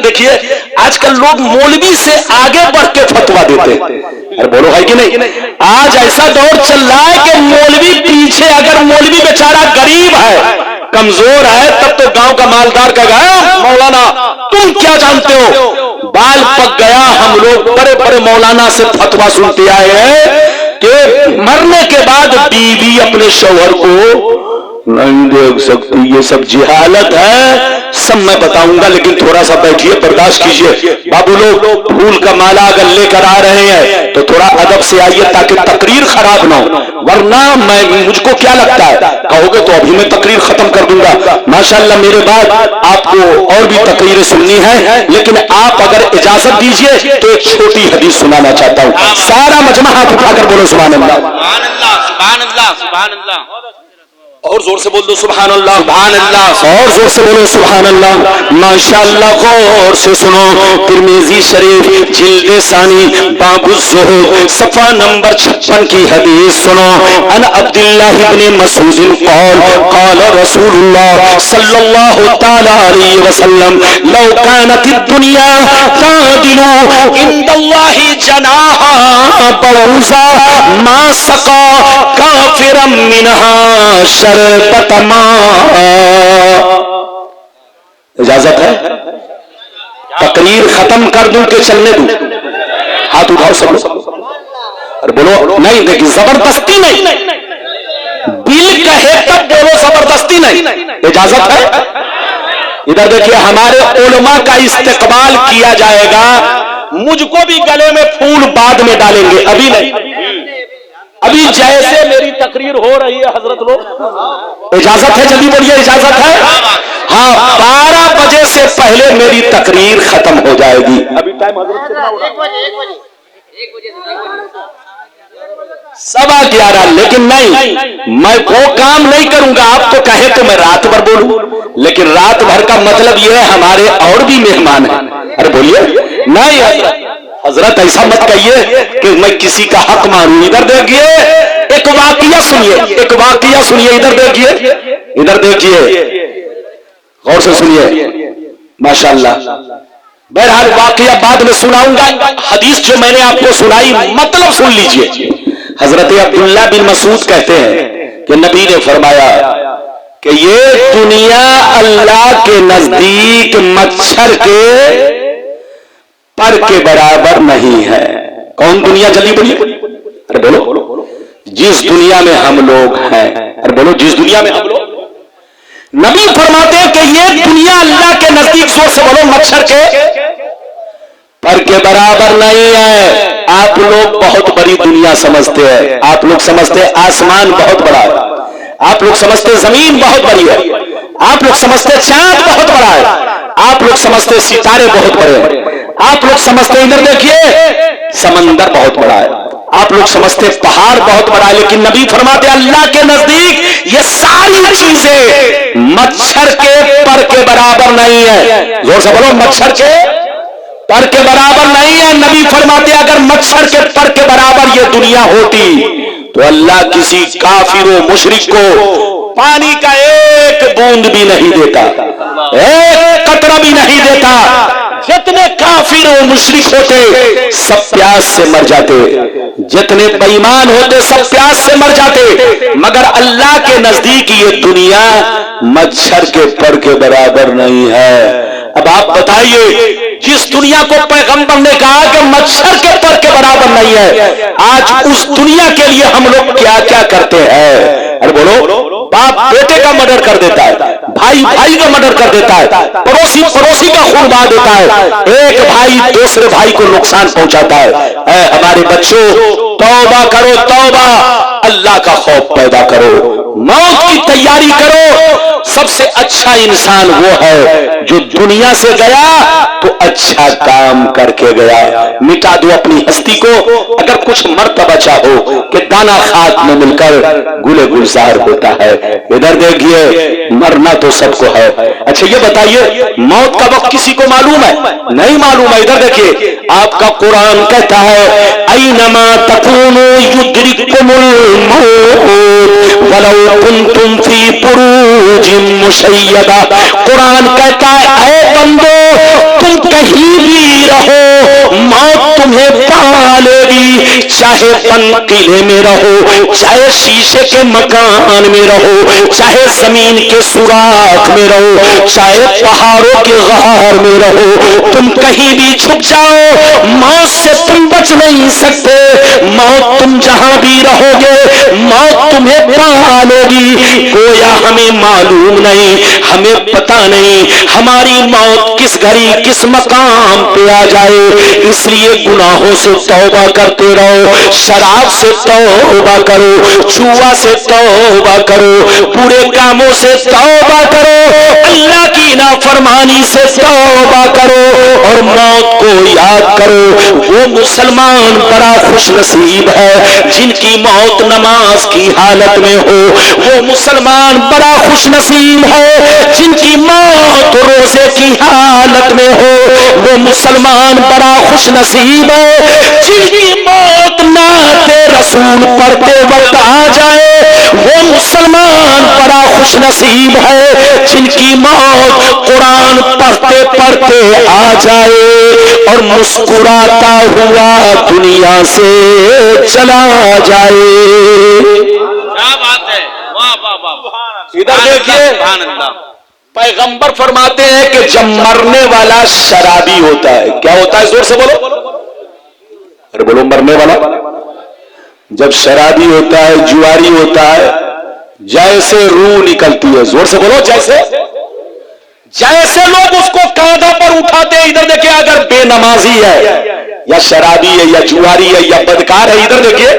देखिए आज कल लोग मौलवी से आगे बढ़ के फतवा देते हैं। अरे बोलो है कि नहीं? आज ऐसा दौर चल रहा है कि मौलवी पीछे, अगर मौलवी बेचारा गरीब है, कमजोर है, तब तो गांव का मालदार का गया मौलाना तुम क्या जानते हो, बाल पक गया। हम लोग बड़े बड़े मौलाना से फतवा सुनते आए हैं कि मरने के बाद बीवी अपने शौहर को नहीं देख सकती। ये सब जिहालत है, सब मैं बताऊंगा, लेकिन थोड़ा सा बैठिए, बर्दाश्त कीजिए। बाबू लोग फूल का माला अगर लेकर आ रहे हैं तो थोड़ा अदब से आइए ताकि तकरीर खराब ना हो, वरना मुझको क्या लगता है, कहोगे तो अभी मैं तकरीर खत्म कर दूंगा। माशाल्लाह मेरे बाद आपको और भी तकरीरें सुननी है, लेकिन आप अगर इजाजत दीजिए तो एक छोटी हदीस सुनाना चाहता हूँ। सारा मजमा हाथ उठाकर बोलो सुभान अल्लाह, सुभान अल्लाह, सुभान अल्लाह, सुभान अल्लाह। और जोर से बोल दो सुभान अल्लाह, सुभान अल्लाह। और जोर से बोलो सुभान अल्लाह। माशाअल्लाह गौर से सुनो, तिरमिजी शरीफ जिल्द सानी बाबु ज़ुहद सफ़ा नंबर 56 की हदीस सुनो। अन अब्दुल्लाह इब्न मसूद क़ाल क़ाल रसूलुल्लाह सल्लल्लाहु तआला अलैहि वसल्लम लौ कानत दुनिया तादिलु इंदल्लाहि जनाहा बऊज़ा मा सक़ा काफिरम मिनहा इजाजत है? तकरीर खत्म कर दूं कि चलने दूं? हाथ उठाओ सब। अरे बोलो नहीं, देखिए जबरदस्ती नहीं, दिल कहे तब बोलो, जबरदस्ती नहीं। इजाजत है? इधर देखिए हमारे उलमा का इस्तेकबाल किया जाएगा। मुझको भी गले में फूल बाद में डालेंगे, अभी नहीं। अभी जैसे मेरी तकरीर हो रही है हजरत लोग, इजाजत है? जल्दी बोलिए इजाजत है? हाँ, 12 बजे से पहले मेरी तकरीर खत्म हो जाएगी। अभी टाइम हजरत कितना हो रहा है? 1 बजे 11:15। लेकिन नहीं, मैं वो काम नहीं करूंगा। आप तो कहे तो मैं रात भर बोलूं, लेकिन रात भर का मतलब ये है हमारे और भी मेहमान हैं। अरे बोलिए नहीं हजरत ऐसा मत कहिए कि मैं किसी का हक मानूं। इधर देखिए एक वाकया सुनिए, एक वाकया सुनिए। इधर देखिए, इधर देखिए, गौर से सुनिए। माशाअल्लाह, बहरहाल वाकया बाद में सुनाऊंगा। हदीस जो मैंने आपको सुनाई मतलब सुन लीजिए। हजरत अब्दुल्लाह बिन मसूद कहते हैं कि नबी ने फरमाया कि ये दुनिया अल्लाह के नजदीक मच्छर के पर के बराबर नहीं है। कौन दुनिया? जल्दी बोलिए। अरे बोलो, जिस दुनिया में हम लोग हैं। अरे बोलो, जिस दुनिया में हम लोग। नबी फरमाते हैं कि ये दुनिया अल्लाह के नजदीक, जोर से बोलो, मच्छर के पर के बराबर नहीं है। आप लोग बहुत बड़ी दुनिया समझते हैं। आप लोग समझते हैं आसमान बहुत बड़ा है, आप लोग समझते जमीन बहुत बड़ी है, आप लोग समझते चांद बहुत बड़ा है, आप लोग समझते सितारे बहुत बड़े हैं, आप लोग समझते इधर देखिए समंदर बहुत बड़ा है, आप लोग समझते पहाड़ बहुत बड़ा है। लेकिन नबी फरमाते अल्लाह के नजदीक ये सारी चीजें मच्छर के पर के बराबर नहीं है। जोर से बोलो, मच्छर के पर के बराबर नहीं है। नबी फरमाते अगर मच्छर के पर के बराबर ये दुनिया होती तो अल्लाह किसी काफिर व मुशरिक को पानी का एक बूंद भी नहीं देता, एक कतरा भी नहीं देता। जितने काफिर व मुशरिक होते सब प्यास से मर जाते, जितने बेईमान होते सब प्यास से मर जाते। मगर अल्लाह के नजदीक ये दुनिया मच्छर के पर के बराबर नहीं है। अब आप बताइए, जिस दुनिया को पैगंबर ने कहा कि मच्छर के पर के बराबर नहीं है, आज उस दुनिया के लिए हम लोग क्या क्या करते हैं। अरे बोलो, बाप बेटे का मर्डर कर देता है, भाई भाई का मर्डर कर देता है, पड़ोसी पड़ोसी का खून बहा देता है, एक भाई दूसरे भाई को नुकसान पहुंचाता है। हमारे बच्चों, तौबा करो, तौबा, अल्लाह का खौफ पैदा करो, मौत की तैयारी करो। सबसे अच्छा इंसान वो है जो दुनिया से गया तो अच्छा काम करके गया। मिटा दो अपनी हस्ती को। अगर कुछ मर्तबा चाहो कि दाना खाक में मिलकर गुले गुलजार होता है। इधर देखिए, मरना तो सबको है। अच्छा ये बताइए, मौत का वक्त किसी को मालूम है? नहीं मालूम है। इधर देखिए, आपका कुरान कहता है ऐनमा तकूनु युद्रिकुमुल मौत वलौ कुंतुम फी बुरूज बुरूज मुशय्यदा। कुरान कहता है ऐ बंदो तुम कहीं भी रहो मौत तुम्हें पा लेगी, चाहे बंद किले में रहो, चाहे शीशे के मकान में रहो, चाहे जमीन के सुराख में रहो, चाहे पहाड़ों के गहार में रहो, तुम कहीं भी छुप जाओ मौत से तुम बच नहीं सकते। मौत तुम जहां भी रहोगे मौत तुम्हें पा लेगी। गोया हमें मालूम नहीं, हमें पता नहीं हमारी मौत किस घड़ी किस मकाम पे आ जाए, इसलिए गुनाहों से तौबा करते रहो, शराब से तौबा करो, जुआ से तौबा करो, बुरे कामों से तौबा करो, अल्लाह की नाफरमानी से तौबा करो और मौत को याद करो। वो मुसलमान बड़ा खुश नसीब है जिनकी मौत नमाज की हालत में हो, वो मुसलमान बड़ा खुश नसीब है जिनकी मौत रोजे की हालत में हो, वो मुसलमान बड़ा खुश नसीब है जिनकी मौत नाते रसूल पढ़ते वक्त आ जाए, वो मुसलमान बड़ा खुश नसीब है जिनकी मौत कुरान पढ़ते पढ़ते आ जाए और मुस्कुराता हुआ दुनिया से चला जाए। क्या बात है, वाह वाह वाह। इधर देखिए पैगंबर फरमाते हैं कि जब मरने वाला शराबी होता है, क्या होता है, जोर से बोलो, अरे बोलो, मरने वाला जब शराबी होता है, जुआरी होता है, जैसे रूह निकलती है, जोर से बोलो, जैसे लोग उसको कांधा पर उठाते हैं, इधर देखिए, अगर बेनमाजी है या शराबी है या जुआरी है या बदकार है, इधर देखिए,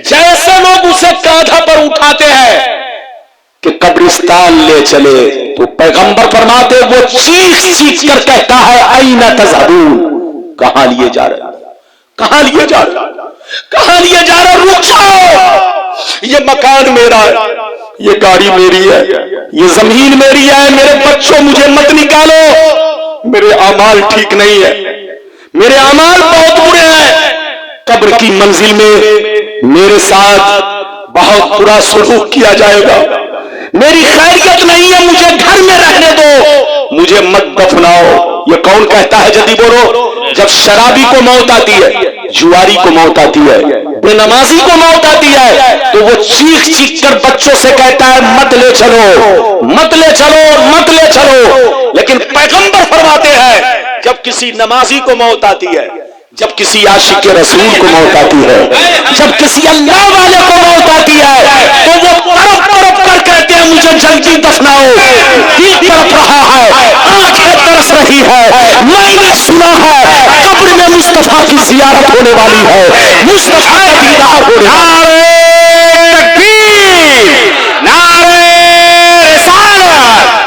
जैसे लोग उसे कांधा पर उठाते हैं कि कब्रिस्तान ले चले, तो पैगंबर फरमाते वो चीख चीख कर कहता है आईना तज़हबून, कहां लिए जा रहे, कहां लिए जा रहे, कहां लिए जा रहे, रुक जाओ, ये मकान मेरा है, ये गाड़ी मेरी है, ये जमीन मेरी है, मेरे बच्चों मुझे मत निकालो, मेरे अमाल ठीक नहीं है, मेरे अमाल बहुत बुरे हैं, कब्र की मंजिल में मेरे साथ बहुत बुरा सलूक किया जाएगा, मेरी खैरियत नहीं है, मुझे घर में रहने दो, मुझे मत दफनाओ। ये कौन कहता है, जल्दी बोलो। जब शराबी को मौत आती है, जुआरी को मौत आती है, बेनमाजी को मौत आती है, तो वो चीख चीख कर बच्चों से कहता है मत ले चलो, मत ले चलो, मत ले चलो। लेकिन पैगंबर फरमाते हैं जब किसी नमाजी को मौत आती है, जब किसी आशिक के रसूल को मौत आती है, जब किसी अल्लाह वाले को मौत आती है, तो वो तड़प तड़प कर कहते हैं मुझे जल्दी दफनाओ, दिल तड़प रहा है, आंखें तरस रही है, मैंने सुना है कब्र में मुस्तफा की जियारत होने वाली है, मुस्तफा का दीदार होने वाला है। तकबीर, नारे रिसालत,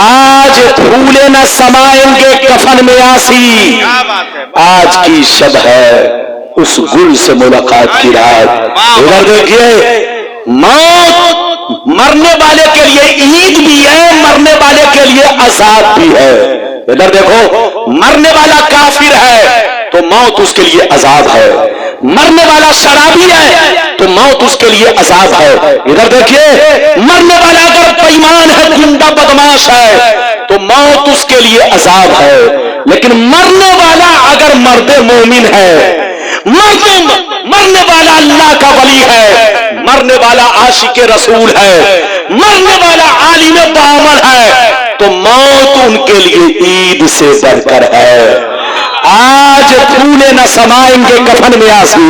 आज फूले न समाएंगे कफन में आसी, आज की शब है उस गुल से मुलाकात की रात। इधर देखिए, मौत मरने वाले के लिए ईद भी है, मरने वाले के लिए अज़ाब भी है। इधर देखो, मरने वाला काफिर है तो मौत उसके लिए अज़ाब है, मरने वाला शराबी है तो मौत उसके लिए अज़ाब है। इधर देखिए, मरने वाला अगर बेईमान है, गुंडा बदमाश है तो मौत उसके लिए अज़ाब है, लेकिन मरने वाला अगर मर्द मोमिन है, मरने वाला अल्लाह का वली है, मरने वाला आशिक रसूल है, मरने वाला आलिम बामल है, तो मौत उनके लिए ईद से बढ़कर है। आज फूले न समाएंगे कफन में आंसू,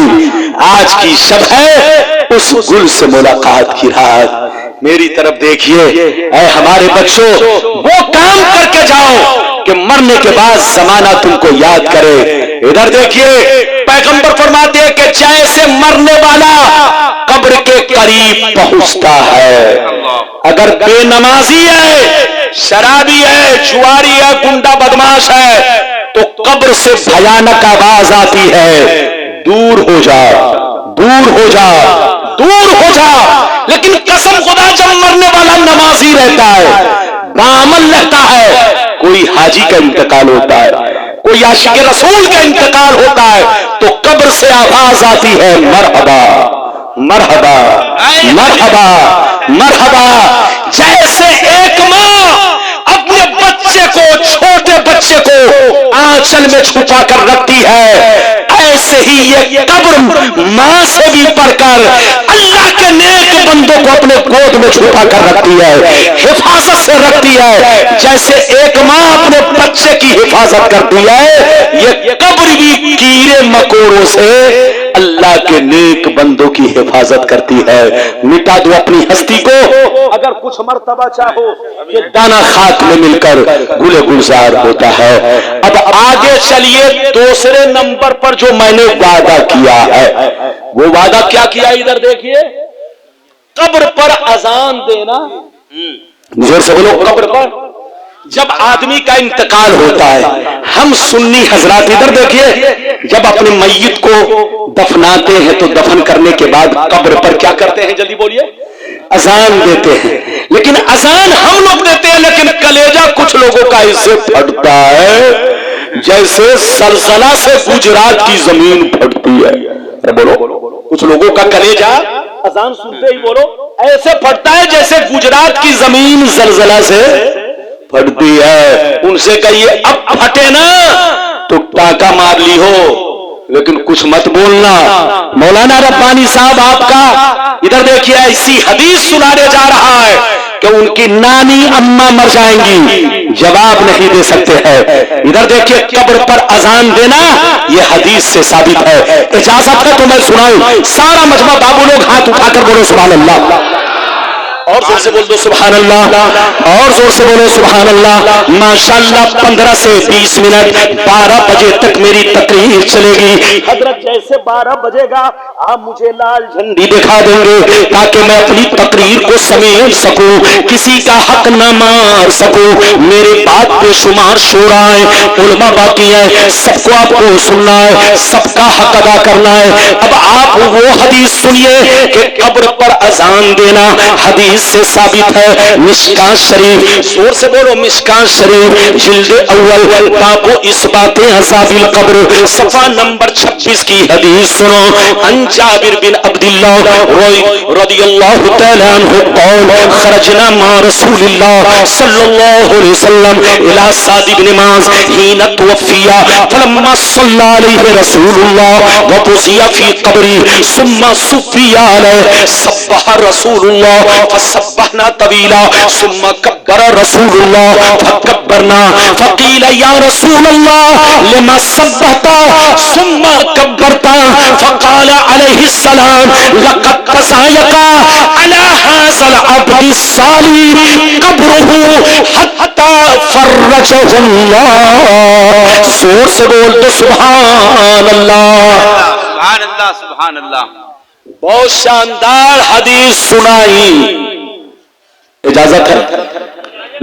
आज की शब है उस गुल से मुलाकात की रात। मेरी तरफ देखिए, ऐ हमारे बच्चों, वो काम करके जाओ कि मरने के बाद जमाना तुमको याद करे। इधर देखिए, पैगंबर फरमाते हैं कि जैसे मरने वाला कब्र के करीब पहुंचता है, अगर बेनमाजी है, शराबी है, जुआरी है, गुंडा बदमाश है, तो कब्र से भयानक आवाज आती है, दूर हो जा, दूर हो जा, दूर हो जा। लेकिन कसम खुदा, जब मरने वाला नमाजी रहता है, बामल रहता है, कोई हाजी का इंतकाल होता है, कोई आशिक रसूल का इंतकाल होता है, तो कब्र से आवाज आती है, मरहबा मरहबा मरहबा मरहबा। जैसे एक माँ अपने बच्चे को, छोटे बच्चे को आंचल में छुपा कर रखती है, ऐसे ही ये कब्र मां से भी बढ़कर अल्लाह के नेक बंदों को अपने गोद में छुपा कर रखती है, हिफाजत से रखती है। जैसे एक मां अपने बच्चे की हिफाजत करती है, ये कब्र भी कीड़े मकोड़ों से अल्लाह के नेक बंदों की हिफाजत करती है। मिटा दो अपनी हस्ती को, अगर कुछ मर्तबा चाहो, ये दाना खाक में मिलकर गुले गुलजार होता है। अब आगे चलिए, दूसरे नंबर पर जो मैंने वादा किया है, वो वादा क्या किया, इधर देखिए, कब्र पर अजान देना। जोर से बोलो, कब्र पर जब आदमी का इंतकाल होता है, हम सुन्नी हजरात इधर देखिए, जब अपने मैयत को दफनाते हैं तो दफन करने के बाद कब्र पर क्या करते हैं, जल्दी बोलिए, अजान देते हैं। लेकिन अजान हम लोग देते हैं, लेकिन कलेजा कुछ लोगों का इससे फटता है जैसे सलसला से गुजरात की जमीन फटती है। अरे बोलो, कुछ लोगों का कलेजा अजान सुनते ही बोलो ऐसे फटता है जैसे गुजरात की जमीन जलजला से फटती है। उनसे कहिए अब फटे ना तो टाका मार ली हो, लेकिन कुछ मत बोलना। मौलाना रब्बानी साहब आपका इधर देखिए, ऐसी हदीस सुनाने जा रहा है कि उनकी नानी अम्मा मर जाएंगी, जवाब नहीं दे सकते हैं। इधर देखिए, कब्र पर अजान देना ये हदीस से साबित है। इजाजत है तो मैं सुनाऊं, सारा मजमा बाबू लोग हाथ उठाकर बोलो सुभान अल्लाह, और जोर से बोल दो सुभान अल्लाह, और जोर से बोलो सुभान अल्लाह। माशाअल्लाह 15 से 20 मिनट 12 बजे तक मेरी तकरीर चलेगी। हजरत जैसे 12 बजेगा आप मुझे लाल झंडी दिखा देंगे ताकि मैं अपनी तकरीर को समेट सकूं, किसी का हक न मार सकूं। मेरे बात बेशुमार शोरा है, उलमा बाकी है, सबको आपको सुनना है, सबका हक अदा करना है। अब आप वो हदीस सुनिए कि कब्र पर अजान देना हदीस से साबित है। मिशकात शरीफ, जोर से बोलो मिशकात शरीफ, जिल्द अव्वल, बाबू इस बातें अज़ाबिल कब्र, सफा नंबर 26 की हदीस सुनो। अन जाबिर बिन अब्दुल्लाह रदियल्लाहु तआला अन्हु क़ाल खरजना मा रसूलिल्लाह सल्लल्लाहु अलैहि वसल्लम इला साद इब्न माज हीना तुवफ़िया फलम्मा सल्ला अलैहि रसूलुल्लाह व तुज़िया फी क़ब्री सुम्मा सुफ़िया अलैहि सब्बह रसूलुल्लाह सब्बहना तवीला सुम्मा कब्बर रसूलुल्लाह फकब्बरना फकील या रसूलल्लाह लिमा सब्बहता सुम्मा कब्बरता फकाल अलैहि सलाम लक़द तज़ायका अला हाज़ल अब्दि सालिह कब्रुहु हत्ता फर्रजहुल्लाह। जोर से बोल दो सुभान अल्लाह, सुभान अल्लाह, सुभान अल्लाह। बहुत शानदार हदीस सुनाई, इजाजत है,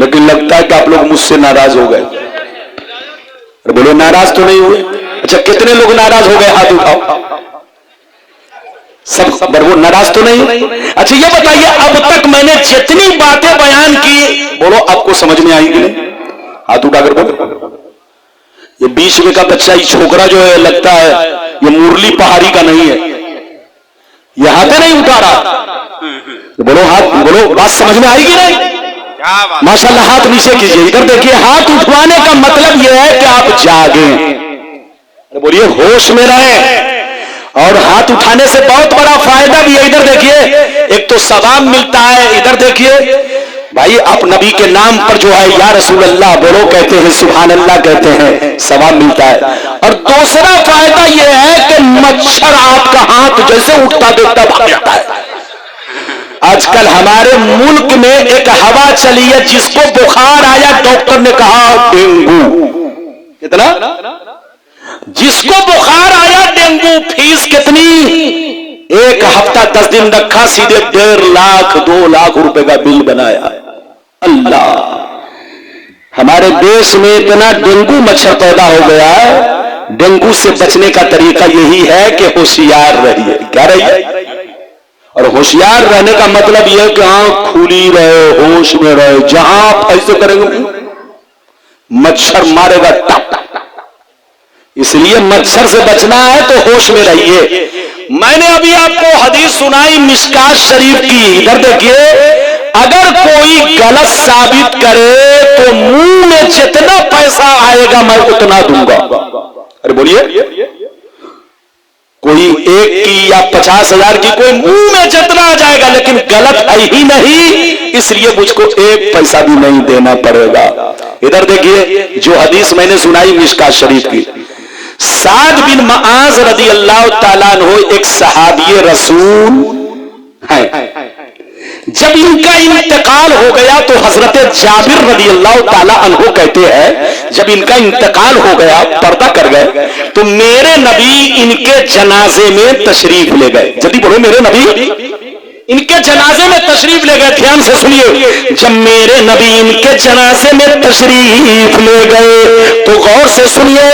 लेकिन लगता है कि आप लोग मुझसे नाराज हो गए। अरे बोलो नाराज तो नहीं हुए? अच्छा कितने लोग नाराज हो गए, हाथ उठाओ। सब वो नाराज तो नहीं? अच्छा ये बताइए, अब तक मैंने जितनी बातें बयान की, बोलो आपको समझ में आई कि नहीं? हाथ उठाकर बोलो। ये 20 में का बच्चा, ये छोकरा जो है लगता है ये मुरली पहाड़ी का नहीं है, ये हाथ नहीं उठा रहा। बोलो हाथ, बोलो बात समझ में आएगी नहीं? माशाल्लाह हाथ नीचे कीजिए। इधर देखिए, हाथ उठवाने का मतलब यह है कि आप जागें, बोलिए होश में रहें। और हाथ उठाने से बहुत बड़ा फायदा भी है। इधर देखिए, एक तो सवाब मिलता है। इधर देखिए भाई, आप नबी के नाम पर जो है या रसूल अल्लाह बोलो, कहते हैं सुभान अल्लाह कहते हैं, सवाब मिलता है। और दूसरा फायदा यह है कि मच्छर आपका हाथ जैसे उठता देखता भाग जाता है। आजकल हमारे मुल्क में एक हवा चली है, जिसको बुखार आया डॉक्टर ने कहा डेंगू। कितना? जिसको बुखार आया डेंगू, फीस कितनी? 1 हफ्ता 10 दिन रखा, सीधे 1.5 लाख 2 लाख रुपए का बिल बनाया। अल्लाह, हमारे देश में इतना डेंगू मच्छर पैदा हो गया है। डेंगू से बचने का तरीका यही है कि होशियार रहिए। क्या रहिए? और होशियार रहने का मतलब यह है कि आंख खुली रहे, होश में रहे। जहां आप ऐसे करेंगे मच्छर मारेगा टप टप। इसलिए मच्छर से बचना है तो होश में रहिए। میں نے ابھی آپ کو حدیث سنائی مشکات شریف کی. ادھر دیکھیے, اگر کوئی غلط ثابت کرے تو منہ میں جتنا پیسہ آئے گا میں اتنا دوں گا. ارے بولیے, کوئی 1 کی یا 50,000 کی, کوئی منہ میں جتنا آ جائے گا, لیکن غلط ہے ہی نہیں, اس لیے مجھ کو 1 پیسہ بھی نہیں دینا پڑے گا. ادھر دیکھیے جو حدیث میں نے سنائی مشکات شریف کی, سعد بن معاذ رضی اللہ تعالیٰ عنہ ایک صحابی رسول ہیں. جب ان کا انتقال ہو گیا تو حضرت جابر رضی اللہ تعالیٰ عنہ کہتے ہیں جب ان کا انتقال ہو گیا, پردہ کر گئے, تو میرے نبی ان کے جنازے میں تشریف لے گئے. جلدی بولو, میرے نبی ان کے جنازے میں تشریف لے گئے. دھیان سے سنیے, جب میرے نبی ان کے جنازے میں تشریف لے گئے تو غور سے سنیے,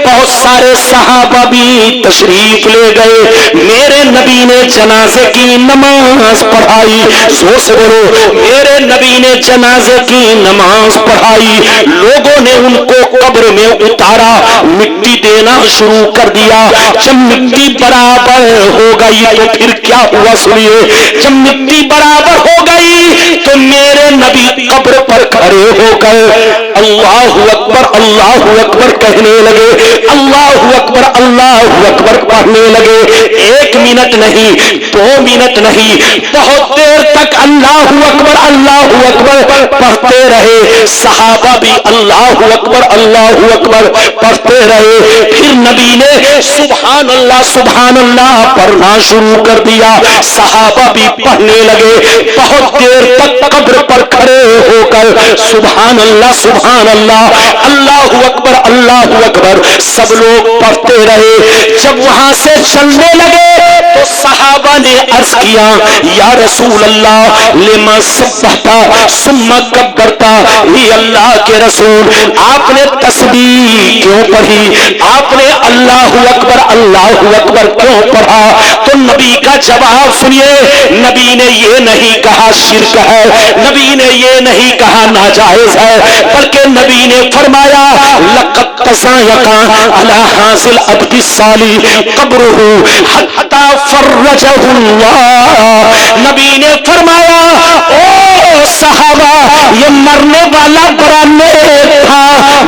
بہت سارے صحابہ بھی تشریف لے گئے. میرے نبی نے جنازے کی نماز پڑھائی. زور سے بولو, میرے نبی نے جنازے کی نماز پڑھائی. لوگوں نے ان کو قبر میں اتارا, مٹی دینا شروع کر دیا. جب مٹی برابر ہو گئی تو پھر کیا ہوا سنیے, جب مٹی برابر ہو گئی تو میرے نبی قبر پر کھڑے ہو کر اللہ اکبر اللہ اکبر کہنے لگے, اللہ اکبر اللہ اکبر پڑھنے لگے. 1 منٹ نہیں, 2 منٹ نہیں, بہت دیر تک اللہ اکبر پڑھتے رہے. صحابہ بھی اللہ اکبر پڑھتے رہے. پھر نبی نے سبحان اللہ پڑھنا شروع کر دیا. صحابہ بھی پڑھنے لگے. بہت دیر تک قبر پر کھڑے ہو کر سبحان اللہ اللہ اکبر سب لوگ پڑھتے رہے. جب وہاں سے چلنے لگے تو صحابہ نے عرض کیا, یا رسول اللہ لما سبحتا ثم کبرتا, یہ اللہ کے رسول آپ نے تسبیح کیوں پڑھی, آپ نے اللہ اکبر کیوں پڑھا؟ تو نبی کا جواب سنیے. نبی نے یہ نہیں کہا شرک ہے, نبی نے یہ نہیں کہا ناجائز ہے, بلکہ نبی نے فرمایا لقد تضايق على هذا العبد الصالح قبره حتى فرجه اللہ. نبی نے فرمایا او صحابہ, یہ مرنے والا بڑا نیک تھا,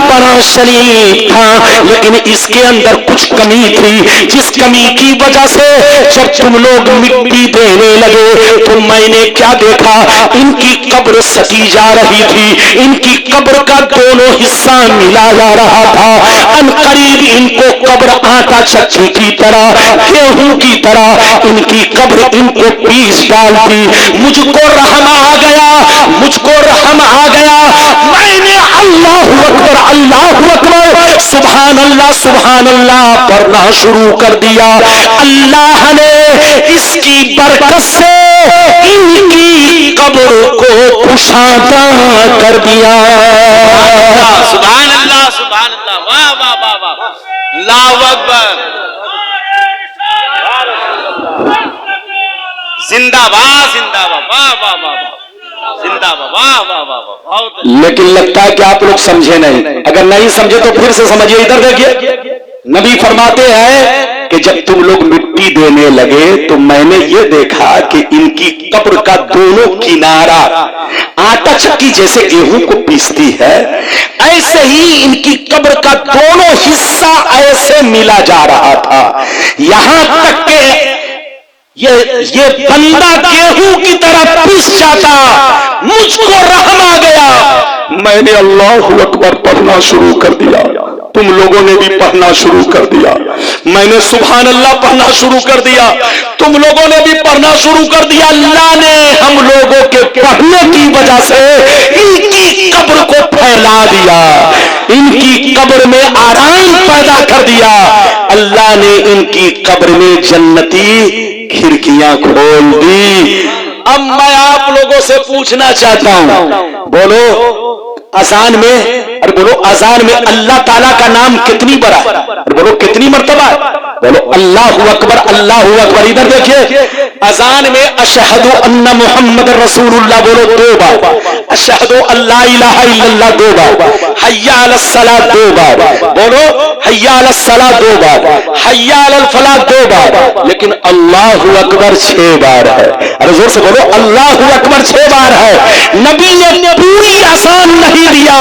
بڑا شریف تھا, لیکن اس کے اندر کچھ کمی تھی, جس کمی کی وجہ سے جب تم لوگ مٹی دینے لگے تو میں نے کیا دیکھا, ان کی قبر سٹی جا رہی تھی, ان کی قبر کا دونوں حصہ ملا جا رہا تھا. ان قریب ان کو قبر آٹا چکی کی طرح, گیہوں کی طرح ان کی قبر ان کو پیس ڈالتی. مجھ کو رحم آ گیا, میں نے اللہ اکبر سبحان اللہ پڑھنا شروع کر دیا. اللہ نے اس کی برکت سے ان کی قبر کو کشادہ کر دیا. سبحان اللہ واہ واہ واہ واہ, اللہ اکبر, زندہ باد واہ واہ واہ, زندہ باد واہ واہ واہ واہ. لیکن لگتا ہے کہ آپ لوگ سمجھے نہیں. اگر نہیں سمجھے تو پھر سے سمجھیے. ادھر دیکھیے, نبی فرماتے ہیں کہ جب تم لوگ مٹی دینے لگے تو میں نے یہ دیکھا کہ ان کی قبر کا دونوں کنارہ آٹا چکی جیسے گیہوں کو پیستی ہے, ایسے ہی ان کی قبر کا دونوں حصہ ایسے ملا جا رہا تھا, یہاں تک کہ یہ بندہ گیہوں کی طرح پیس جاتا. مجھ کو رحم آ گیا, میں نے اللہ اکبر پڑھنا شروع کر دیا. تم لوگوں نے بھی پڑھنا شروع کر دیا. میں نے سبحان اللہ پڑھنا شروع کر دیا, تم لوگوں نے بھی پڑھنا شروع کر دیا. اللہ نے ہم لوگوں کے پڑھنے کی وجہ سے ان کی قبر کو پھیلا دیا, ان کی قبر میں آرام پیدا کر دیا. اللہ نے ان کی قبر میں جنتی کھڑکیاں کھول دی. اب میں آپ لوگوں سے پوچھنا چاہتا ہوں, بولو, اذان میں अरे बोलो अजान में अल्लाह ताला का नाम कितनी बड़ा है? अरे बोलो कितनी मर्तबा है? बोलो अल्लाहु अकबर अल्लाहु अकबर। इधर देखिए अजान में अशहदु अन्ना मुहम्मद रसूलुल्लाह बोलो 2 बार, अशहदु अल्ला इलाहा इल्लल्लाह 2 बार, हय्या अलस सलाह 2 बार, बोलो हय्या अलस सलाह 2 बार, हय्या अलल फलाह 2 बार, लेकिन अल्लाहु अकबर 6 बार है। अरे जोर से बोलो अल्लाहु अकबर 6 बार है। नबी ने पूरी अजान नहीं दिया,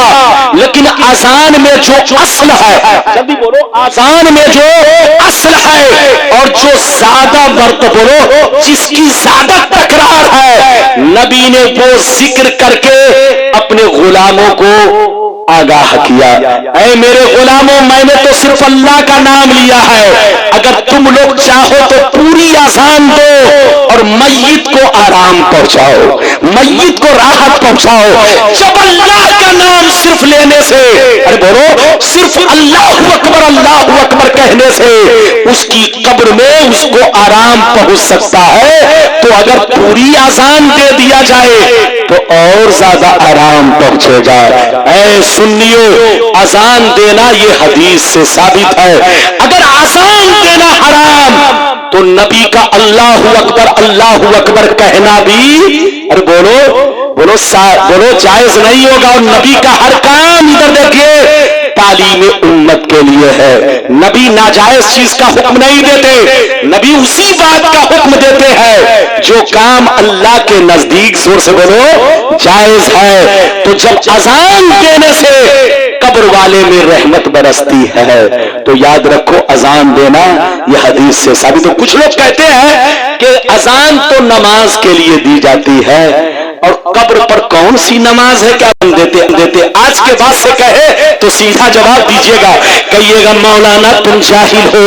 लेकिन अजान में जो असल है, जल्दी बोलो अजान में जो असल है और जो ज्यादा वर्त बोलो जिसकी ज्यादा तकरार है, नबी ने वो जिक्र करके अपने गुलामों को आगाह किया। ऐ मेरे गुलामों, मैंने तो सिर्फ अल्लाह का नाम लिया है, अगर तुम लोग चाहो तो पूरी अजान दो और मैयत को आराम पहुंचाओ, मैयत को राहत पहुंचाओ। जब अल्लाह का नाम सिर्फ लेने से, अरे बोलो सिर्फ अल्लाहु अकबर कहने से उसकी कब्र में उसको आराम पहुंच सकता है, तो अगर पूरी अजान दे दिया जाए तो और ज्यादा आराम पहुंचेगा। ऐ सुन्नियो, अजान देना ये हदीस से साबित है। अगर अजान देना हराम तो नबी का अल्लाहु अकबर कहना भी, अरे बोलो बोलो बोलो जायज नहीं होगा। और नबी का हर काम, इधर देखिए, तालीम उम्मत के लिए है। नबी नाजायज चीज का हुक्म नहीं देते, नबी उसी बात का हुक्म देते हैं जो काम अल्लाह के नजदीक, जोर से बोलो, जायज है। तो जब अजान देने से कब्र वाले में रहमत बरसती है, तो याद रखो अजान देना यह हदीस से साबित। तो कुछ लोग कहते हैं कि अजान तो नमाज के लिए दी जाती है और कब्र पर कौन सी नमाज है, क्या देते। आज के बाद से कहे तो सीधा जवाब दीजिएगा, कहिएगा मौलाना तुम जाहिल हो,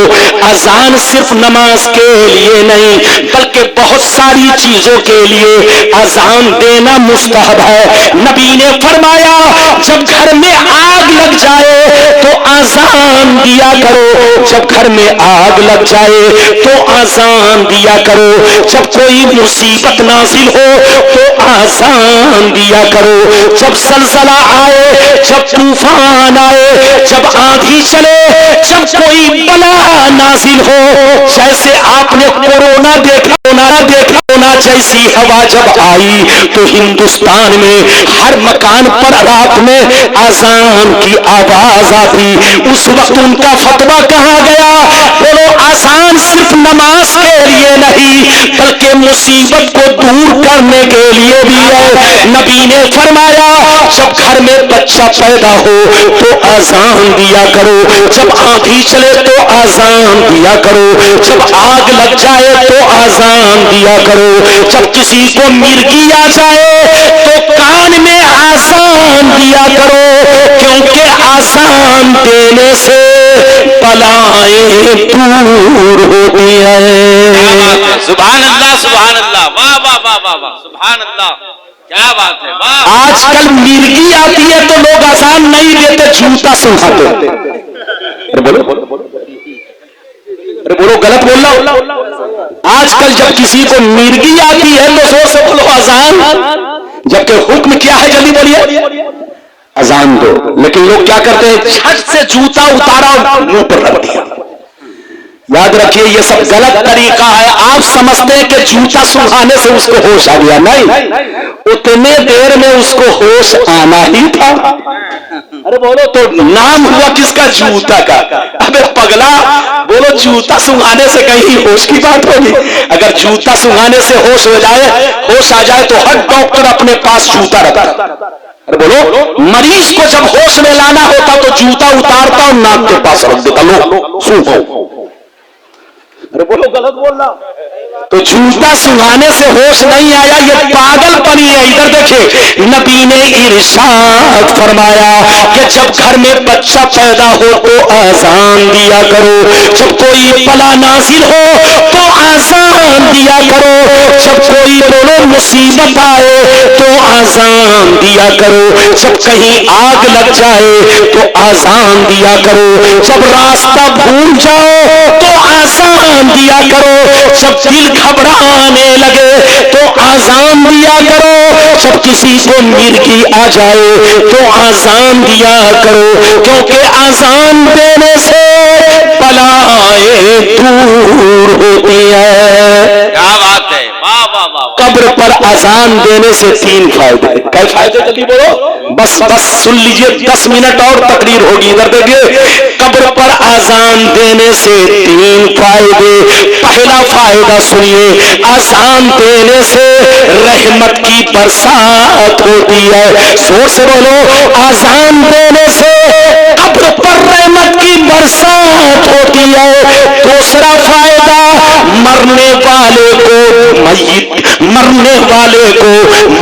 अजान सिर्फ नमाज के लिए नहीं बल्कि बहुत सारी चीजों के लिए अजान देना मुस्तहब है। नबी ने फरमाया जब घर में आग लग जाए तो अजान दिया करो, जब घर में आग लग जाए तो अजान दिया करो, जब कोई मुसीबत नाजिल हो तो अजान दिया करो, जब ज़लज़ला आए, जब तूफान आए, जब आंधी चले, जब कोई बला नाजिल हो, जैसे आपने कोरोना देखा जैसी हवा जब आई तो हिंदुस्तान में हर मकान पर रात में अजान की आवाज आती। उस वक्त उनका फतवा कहा गया, बोलो अजान सिर्फ नमाज के लिए नहीं बल्कि मुसीबत को दूर करने के लिए भी है। नबी ने फरमाया जब घर में बच्चा पैदा हो तो अजान दिया करो, जब आंधी चले तो अजान दिया करो, जब आग लग जाए तो अजान दिया करो, जब किसी को मिर्गी आ जाए तो कान में आजान दिया करो, क्योंकि आजान देने से बलाएं दूर होती है। सुभान अल्लाह, वाह वाह वाह वाह वाह, सुभान अल्लाह, क्या बात है, वाह। आजकल मिर्गी आती है तो लोग आजान नहीं देते, जूता सुनाते। अरे बोलो गलत बोल रहा हूं। आजकल जब किसी को मिर्गी आती है तो जोर से बोलो अजान, जबकि हुक्म क्या है, जल्दी बोलिए, अजान दो। लेकिन लोग क्या करते हैं, छत से जूता उतारा और मुंह पर रख दिया। याद रखिए ये सब गलत तरीका है। आप समझते हैं कि जूता सुहाने से उसको होश आ गया, नहीं, उतने देर में उसको होश आना ही था। अरे बोलो तो नाम हुआ किसका, जूता का। अबे पगला, बोलो जूता सुंघाने से कहीं होश की बात होगी। अगर जूता सुंघाने से होश हो जाए, होश आ जाए तो हर डॉक्टर अपने पास जूता रखता। अरे बोलो मरीज को जब होश में लाना होता तो जूता उतारता और नाक के पास रख देता, लो सूंघो। अरे बोलो गलत बोल रहा। तो जूता सुंघाने से होश नहीं आया, ये पागलपनी है। इधर देखिए नबी ने इरशाद फरमाया कि जब घर में बच्चा पैदा हो तो अजान दिया करो, जब कोई बला नाजिल हो तो अजान दिया करो, जब कोई बोलो मुसीबत आए तो अजान दिया करो, जब कहीं आग लग जाए तो अजान दिया करो, जब रास्ता भूल जाओ तो آزان دیا کرو، جب دل گھبرانے لگے تو آزان دیا کرو، جب کسی کو مرگی آ جائے تو آزان دیا کرو، کیونکہ آزان دینے سے بلائیں دور ہوتی ہیں۔ کیا بات ہے، واہ واہ واہ۔ قبر پر اذان دینے سے 3 فائدے۔ کیا فائدے جلدی بولو، بس سن لیجئے، 10 منٹ اور تقریر ہوگی، ادھر دیکھیے۔ قبر پر اذان دینے سے 3 فائدے۔ پہلا فائدہ سنیے، اذان دینے سے رحمت کی برسات ہوتی ہے۔ زور سے بولو، اذان دینے سے قبر پر رحمت کی برسات ہوتی ہے۔ دوسرا فائدہ، مرنے والے کو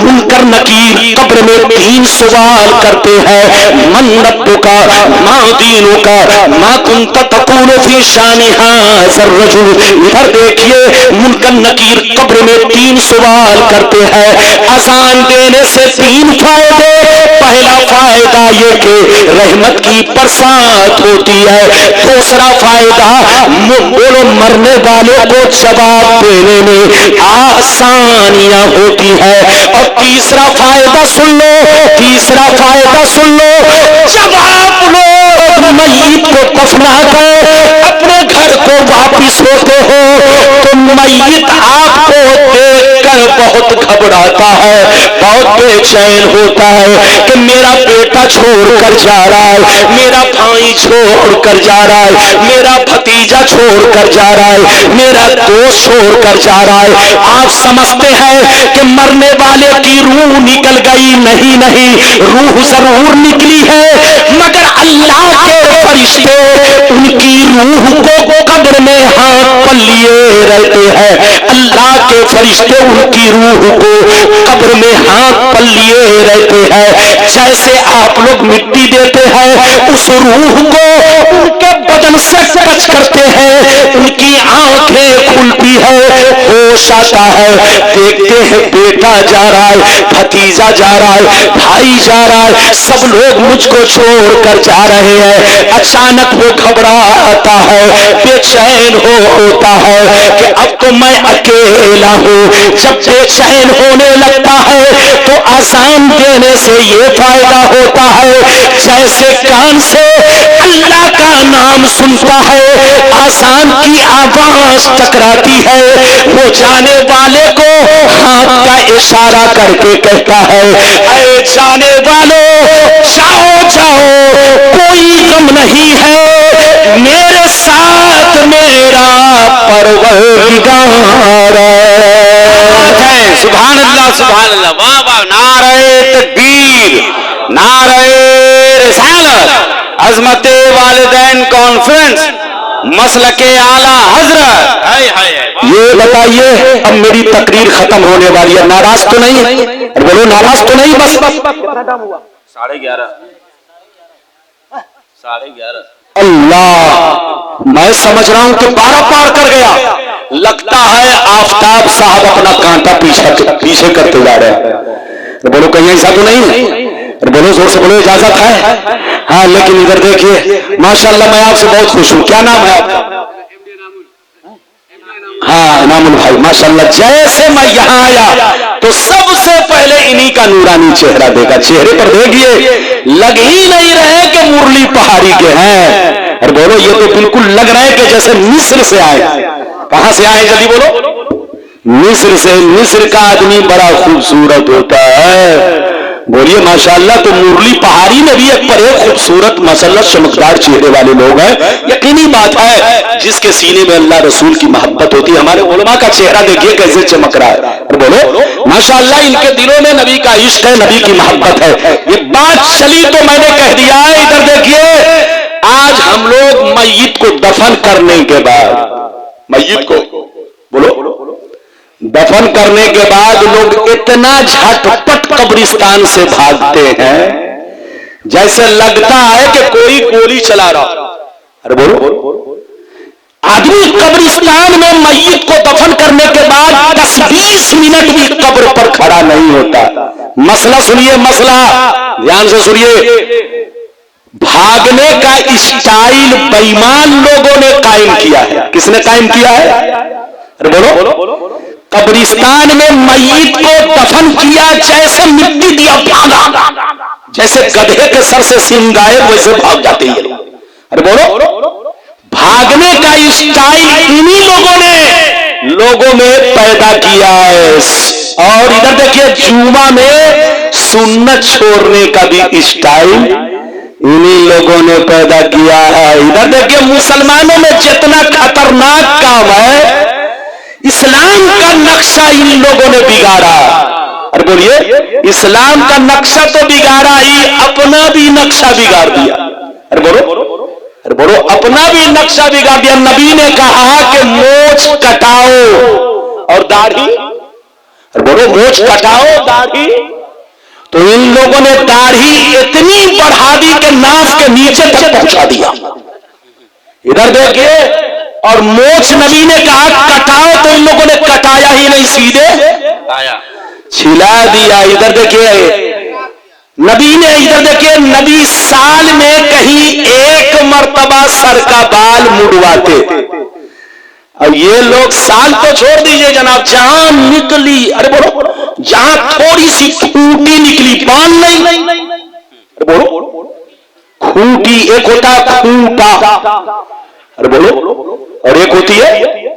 منکر نکیر قبر میں 3 سوال کرتے ہیں، من ربک ما دینک ما کنت تقول فی شان ھذا الرجل۔ ادھر دیکھیے، منکر نکیر قبر میں 3 سوال کرتے ہیں۔ اذان دینے سے 3 فائدے۔ پہلا فائدہ یہ کہ رحمت کی برسات ہوتی ہے۔ دوسرا فائدہ، بولو، مرنے والوں کو جواب دینے میں آسانیاں ہوتی ہے۔ اور تیسرا فائدہ سن لو، تیسرا فائدہ سن لو، جب آپ لوگ میت کو دفنا کر اپنے گھر کو واپس ہوتے ہو تو میت آپ کو دیکھ کر بہت گھبراتا ہے، بہت بے چین ہوتا ہے کہ میرا بیٹا چھوڑ کر جا رہا ہے، میرا بھائی چھوڑ کر جا رہا ہے، میرا بھتیجا چھوڑ کر جا رہا ہے، میرا دوست چھوڑ کر جا رہا ہے۔ آپ سمجھتے ہیں کہ مرنے والے کی روح نکل گئی، نہیں نہیں، روح ضرور نکلی ہے، مگر اللہ کے فرشتے ان کی روح کو قبر میں ہاتھ پر لیے رہتے ہیں۔ اللہ کے فرشتے ان کی روح کو قبر میں ہاتھ پر لیے رہتے ہیں۔ جیسے آپ لوگ مٹی دیتے ہیں، اس روح کو ان کے بدن سے ٹچ کرتے ہیں، ان کی آنکھیں کھلتی ہے، ہوش آتا ہے، دیکھتے ہیں بیٹا جا رہا ہے، بھتیجا جا رہا ہے، بھائی جا رہا ہے، سب لوگ مجھ کو چھوڑ کر جا رہے ہیں۔ اچانک وہ گھبراتا ہے، بے چین ہوتا ہے کہ اب تو میں اکیلا ہوں۔ جب بے چین ہونے لگتا ہے تو اذان دینے سے یہ فائدہ ہوتا ہے، جیسے کان سے اللہ کا نام سنتا ہے، اذان کی آواز ٹکراتی ہے، وہ جانے والے کو ہاتھ کا اشارہ کر کے کہتا ہے، اے جانے والوں، جاؤ جاؤ، کوئی غم نہیں ہے، میرے ساتھ میرا پروردگار ہے۔ سبحان اللہ، سبحان اللہ، واہ واہ، نعرہ تکبیر، نعرہ رسالت، عظمت والدین کانفرنس، مسلک اعلیٰ حضرت۔ ہائے ہائے، یہ بتائیے، اب میری تقریر ختم ہونے والی ہے، ناراض تو نہیں؟ بولو ناراض تو نہیں؟ بس 11:30، 11:30۔ اللہ، میں سمجھ رہا ہوں کہ 12 پار کر گیا، لگتا ہے آفتاب صاحب اپنا کانٹا پیچھے کرتے جا رہے ہیں۔ بولو کہیں ایسا تو نہیں؟ بولو زور سے بولو، اجازت ہے؟ ہاں، لیکن ادھر دیکھیے، ماشاءاللہ میں آپ سے بہت خوش ہوں۔ کیا نام ہے آپ کا؟ ہاں، انعام البھائی، ماشاءاللہ۔ جیسے میں یہاں آیا تو سب سے پہلے انہی کا نورانی چہرہ دیکھا، چہرے پر دیکھیے، لگ ہی نہیں رہے کہ مرلی پہاڑی کے ہیں۔ اور بولو، یہ تو بالکل لگ رہا ہے کہ جیسے مصر سے آئے۔ کہاں سے آئے جلدی بولو؟ مصر سے۔ مصر کا آدمی بڑا خوبصورت ہوتا ہے، بولیے ماشاءاللہ۔ تو مرلی پہاڑی میں بھی ایک بڑے خوبصورت ماشاءاللہ چمکدار چہرے والے لوگ ہیں۔ یقینی بات ہے، جس کے سینے میں اللہ رسول کی محبت ہوتی ہے۔ ہمارے علماء کا چہرہ دیکھیے کیسے چمک رہا ہے، اور بولو ماشاءاللہ، ان کے دلوں میں نبی کا عشق ہے، نبی کی محبت ہے۔ یہ بات چلی تو میں نے کہہ دیا ہے۔ ادھر دیکھیے، آج ہم لوگ میت کو دفن کرنے کے بعد، میت کو بولو دفن کرنے کے بعد لوگ اتنا جھٹ پٹ قبرستان سے بھاگتے ہیں جیسے لگتا ہے کہ کوئی گولی چلا رہا۔ ارے بولو، آدمی قبرستان میں میت کو دفن کرنے کے بعد 10-20 منٹ بھی قبر پر کھڑا نہیں ہوتا۔ مسئلہ سنیے، مسئلہ دھیان سے سنیے، भागने का स्टाइल बेईमान लोगों ने कायम किया है। किसने कायम किया है? अरे बोलो। कब्रिस्तान में मय्यत को दफन किया, जैसे मिट्टी दिया भागा, जैसे गधे के सर से सींग गायब वैसे भाग जाते हैं ये लोग। अरे बोलो, भागने का स्टाइल इन्हीं लोगों में पैदा किया है। और इधर देखिए, जुमा में सुन्नत छोड़ने का भी स्टाइल इन्हीं लोगों ने पैदा किया है। इधर देखिए, मुसलमानों में जितना खतरनाक काम है, इस्लाम का नक्शा इन लोगों ने बिगाड़ा। अरे बोलिए, इस्लाम का नक्शा तो बिगाड़ा ही, अपना भी नक्शा बिगाड़ दिया। अरे बोलो, अपना भी नक्शा बिगाड़ दिया। नबी ने कहा कि मोछ कटाओ और दाढ़ी, अरे बोलो, मोछ कटाओ दाढ़ी। तो इन लोगों ने दाढ़ी इतनी बढ़ा दी कि नाक के नीचे तक पहुंचा दिया। इधर देखिए, और मोछ नबी ने कहा कटाओ, तो इन लोगों ने कटाया ही नहीं, सीधे छिला दिया। इधर देखिए, नबी ने, इधर देखिए, नबी साल में कहीं एक मर्तबा सर का बाल मुड़वाते। अब ये लोग साल तो छोड़ दीजिए जनाब, जहां निकली, अरे बोलो, जहां थोड़ी सी खूंटी निकली, बाल नहीं, अरे बोलो, खूंटी एक होता है खूंटा, अरे बोलो, और एक होती है,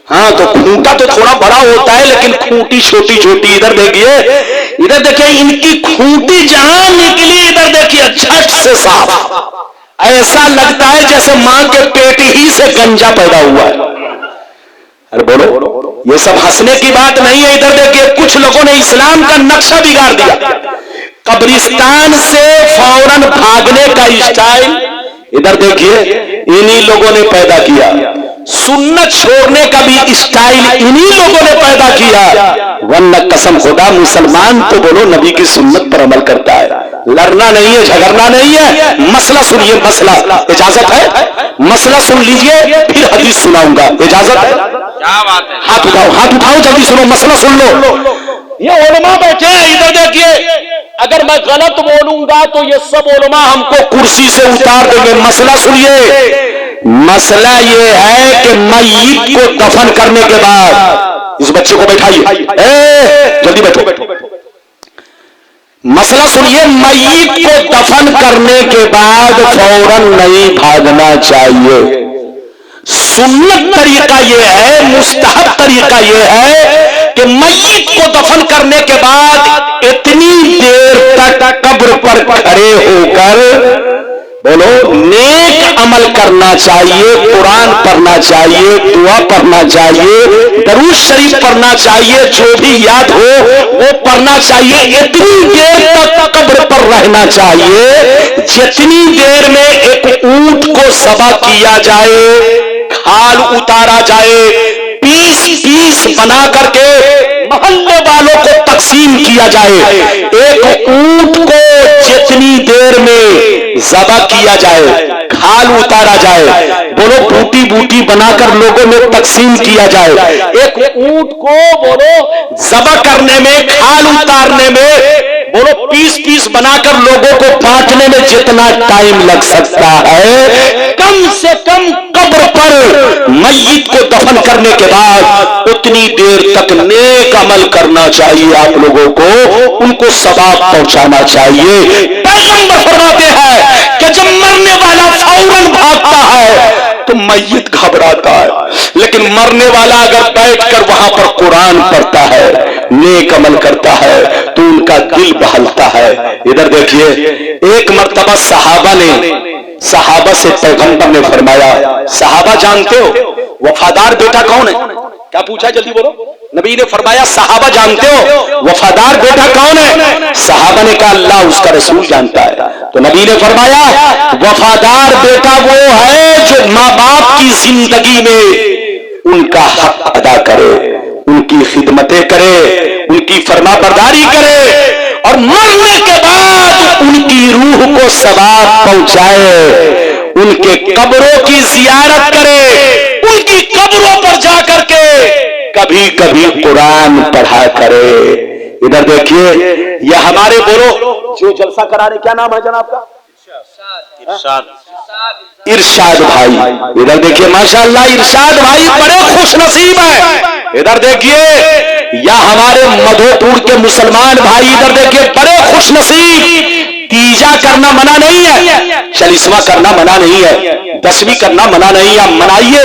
हाँ, तो खूंटा तो थोड़ा बड़ा होता है, लेकिन खूंटी छोटी छोटी। इधर देखिए, इनकी खूंटी जहां निकली, इधर देखिए, झट से साफ। ऐसा लगता है जैसे मां के पेट ही से गंजा पैदा हुआ है। अरे बोलो, ये सब हंसने की बात नहीं है। इधर देखिए, कुछ लोगों ने इस्लाम का नक्शा बिगाड़ दिया। कब्रिस्तान से फौरन भागने का स्टाइल इधर देखिए, इन्हीं लोगों ने पैदा किया। सुन्नत छोड़ने का भी स्टाइल इन्हीं लोगों ने पैदा किया। वरना कसम खुदा, मुसलमान तो बोलो नबी की सुन्नत पर अमल करता है। लड़ना नहीं है, झगड़ना नहीं है। मसला सुनिए, मसला, इजाजत है? मसला सुन लीजिए, फिर हदीस सुनाऊंगा, इजाजत है? क्या बात है? हाथ उठाओ, जल्दी सुनो, मसला सुन लो। ये उलमा बैठे हैं, इधर देखिए, अगर मैं गलत बोलूंगा तो ये सब उलमा हमको कुर्सी से उतार देंगे। मसला सुनिए, मसला ये है कि मय्यत को दफन करने के बाद, इस बच्चे को बैठाइए, जल्दी बैठो। मसला सुनिए, मय्यत को दफन करने के बाद फौरन नहीं भागना चाहिए। सुन्नत तरीका ये है, मुस्तहब तरीका ये है कि मय्यत को दफन करने के बाद इतनी देर तक कब्र पर खड़े होकर बोलो नेक अमल करना चाहिए, कुरान पढ़ना चाहिए, दुआ पढ़ना चाहिए, दरूद शरीफ पढ़ना चाहिए, जो भी याद हो वो पढ़ना चाहिए। इतनी देर तक कब्र पर रहना चाहिए जितनी देर में एक ऊंट को ज़बह किया जाए, खाल उतारा जाए, पीस बना करके मोहल्ले वालों को तकसीम किया जाए। एक ऊंट को जितनी देर में ज़बह किया जाए, खाल उतारा जाए, बोलो बूटी बनाकर लोगों में तकसीम किया जाए। एक ऊंट को बोलो ज़बह करने में, खाल उतारने में, बोलो पीस बनाकर लोगों को बांटने में जितना टाइम लग सकता है, कम से कम कब्र पर मय्यत को दफन करने के बाद उतनी देर तक नेक अमल करना चाहिए। आप लोगों को उनको सवाब पहुंचाना चाहिए। पैगंबर फरमाते हैं कि जब मरने वाला फौरन भागता है तो मय्यत घबराता है, लेकिन मरने वाला अगर बैठकर वहां पर कुरान पढ़ता है, नेक अमल करता है, तो उनका दिल बहलता है। इधर देखिए, एक मर्तबा सहाबा से पैगंबर ने फरमाया, सहाबा जानते हो वफादार बेटा कौन है? क्या पूछा, जल्दी बोलो। नबी ने फरमाया, सहाबा जानते हो वफादार बेटा कौन है? सहाबा ने कहा, अल्लाह उसका रसूल जानता है। तो नबी ने फरमाया, वफादार बेटा वो है जो माँ बाप की जिंदगी में उनका हक अदा करे, उनकी खिदमतें करे, उनकी फरमाबरदारी करे, और मरने के बाद उनकी रूह को सवाब पहुंचाए, उनके कब्रों की जियारत करे, उनकी कब्रों पर जाकर के कभी कभी कुरान पढ़ा करे। इधर देखिए, यह हमारे बोलो जो जलसा करा रहे, क्या नाम है जनाब का? इरशाद भाई, इधर देखिए माशाअल्लाह, इरशाद भाई बड़े खुश नसीब है। इधर देखिए, या हमारे मधोपुर के मुसलमान भाई, इधर देखिए बड़े खुश नसीब। तीजा करना मना नहीं है, चालीसवां करना मना नहीं है, 10वीं करना मना नहीं है। मनाइए,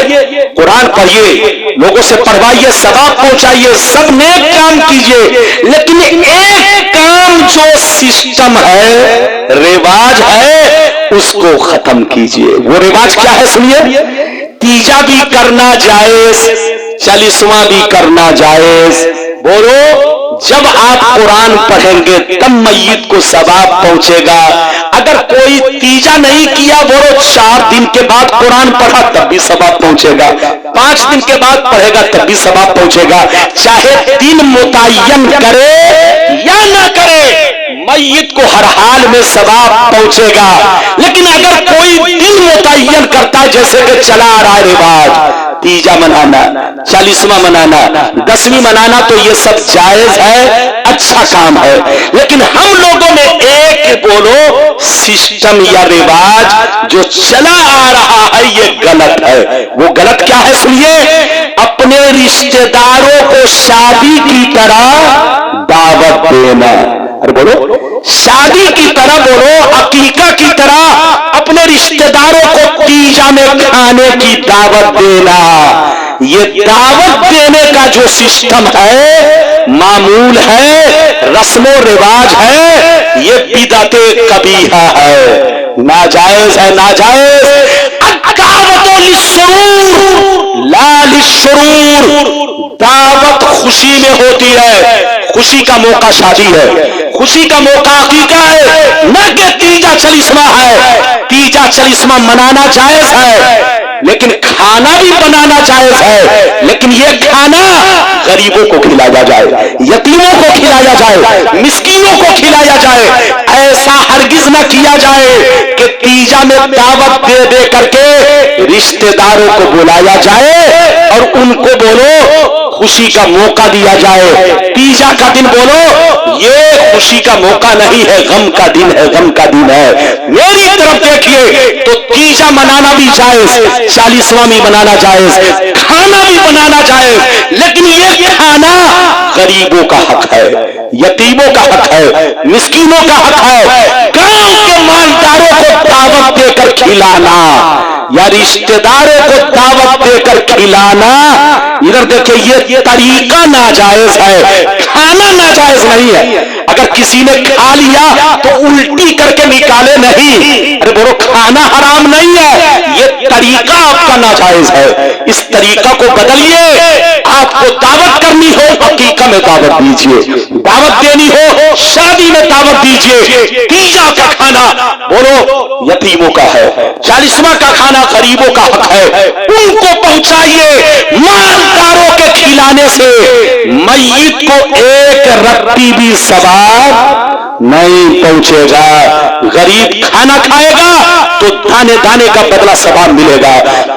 कुरान पढ़िए, लोगों से पढ़वाइए, सवाब पहुंचाइए, सब नेक काम कीजिए। लेकिन एक काम जो सिस्टम है, रिवाज है, उसको खत्म कीजिए। वो रिवाज क्या है सुनिए। तीजा भी करना जायज, 40वां भी करना जायज। बोलो, जब आप कुरान पढ़ेंगे तब मय्यत को सवाब पहुंचेगा। अगर कोई तीजा नहीं किया, बोलो 4 दिन के बाद कुरान पढ़ा तब भी सवाब पहुंचेगा, 5 दिन के बाद पढ़ेगा तब भी सवाब पहुंचेगा। चाहे दिन मुतय्यन करे या ना करे, मय्यत को हर हाल में सवाब पहुंचेगा। लेकिन अगर कोई दिन मुतय्यन करता है, जैसे कि चला आ रहा है रिवाज, तीजा मनाना, 40वां मनाना, 10वीं मनाना, तो ये सब जायज है, अच्छा काम है। लेकिन हम लोगों ने एक बोलो सिस्टम या रिवाज जो चला आ रहा है, ये गलत है। वो गलत क्या है सुनिए। अपने रिश्तेदारों को शादी की तरह दावत देना। अरे बोलो, शादी की तरह, बोलो अकीका की तरह अपने रिश्तेदारों को तीजा में खाने की दावत देना। ये दावत देने का जो सिस्टम है, मामूल है, रस्मो रिवाज है, ये बिदअते कबीहा है, नाजायज है, नाजायज। दावतो लिस्सुरूर ला लिश्शुरूर। दावत खुशी में होती है, खुशी का मौका शादी है, खुशी का मौका अकीका है, न कि तीजा 40वां है। तीजा 40वां मनाना जायज है, लेकिन खाना भी बनाना जायज है। लेकिन ये खाना गरीबों को खिलाया जाए, यतीमों को खिलाया जाए, मिस्कीनों को खिलाया जाए। ऐसा हरगिज न किया जाए कि तीजा में दावत दे दे करके रिश्तेदारों को बुलाया जाए और उनको बोलो खुशी का मौका दिया जाए। तीजा का दिन बोलो ये खुशी का मौका नहीं है, गम का दिन है, गम का दिन है। मेरी तरफ देखिए तो तीजा मनाना भी जायज, 40वां भी मनाना जायज, खाना भी बनाना जायज। लेकिन ये खाना गरीबों का हक है, यतीमों का हक है, मिस्कीनों का हक है। गांव के मालदारों को दावत देकर खिलाना या रिश्तेदारों को दावत देकर खिलाना, इधर देखिए ये तरीका नाजायज है, खाना नाजायज नहीं है। अगर किसी ने खा लिया तो उल्टी करके निकाले नहीं। अरे बोलो, खाना हराम नहीं है, ये तरीका आपका नाजायज है। इस तरीका को बदलिए। आपको दावत करनी हो, हकीका में दावत दीजिए, दावत देनी हो, शादी में दावत दीजिए। तीजा का खाना बोलो यतीमों का है, 40वां का खाना गरीबों का हक है, उनको पहुंचाइए। मालदारों के खिलाने से मय्यत को एक रत्ती भी सवाब नहीं पहुंचेगा। गरीब खाना खाएगा तो दाने दाने का बदला सवाब मिलेगा,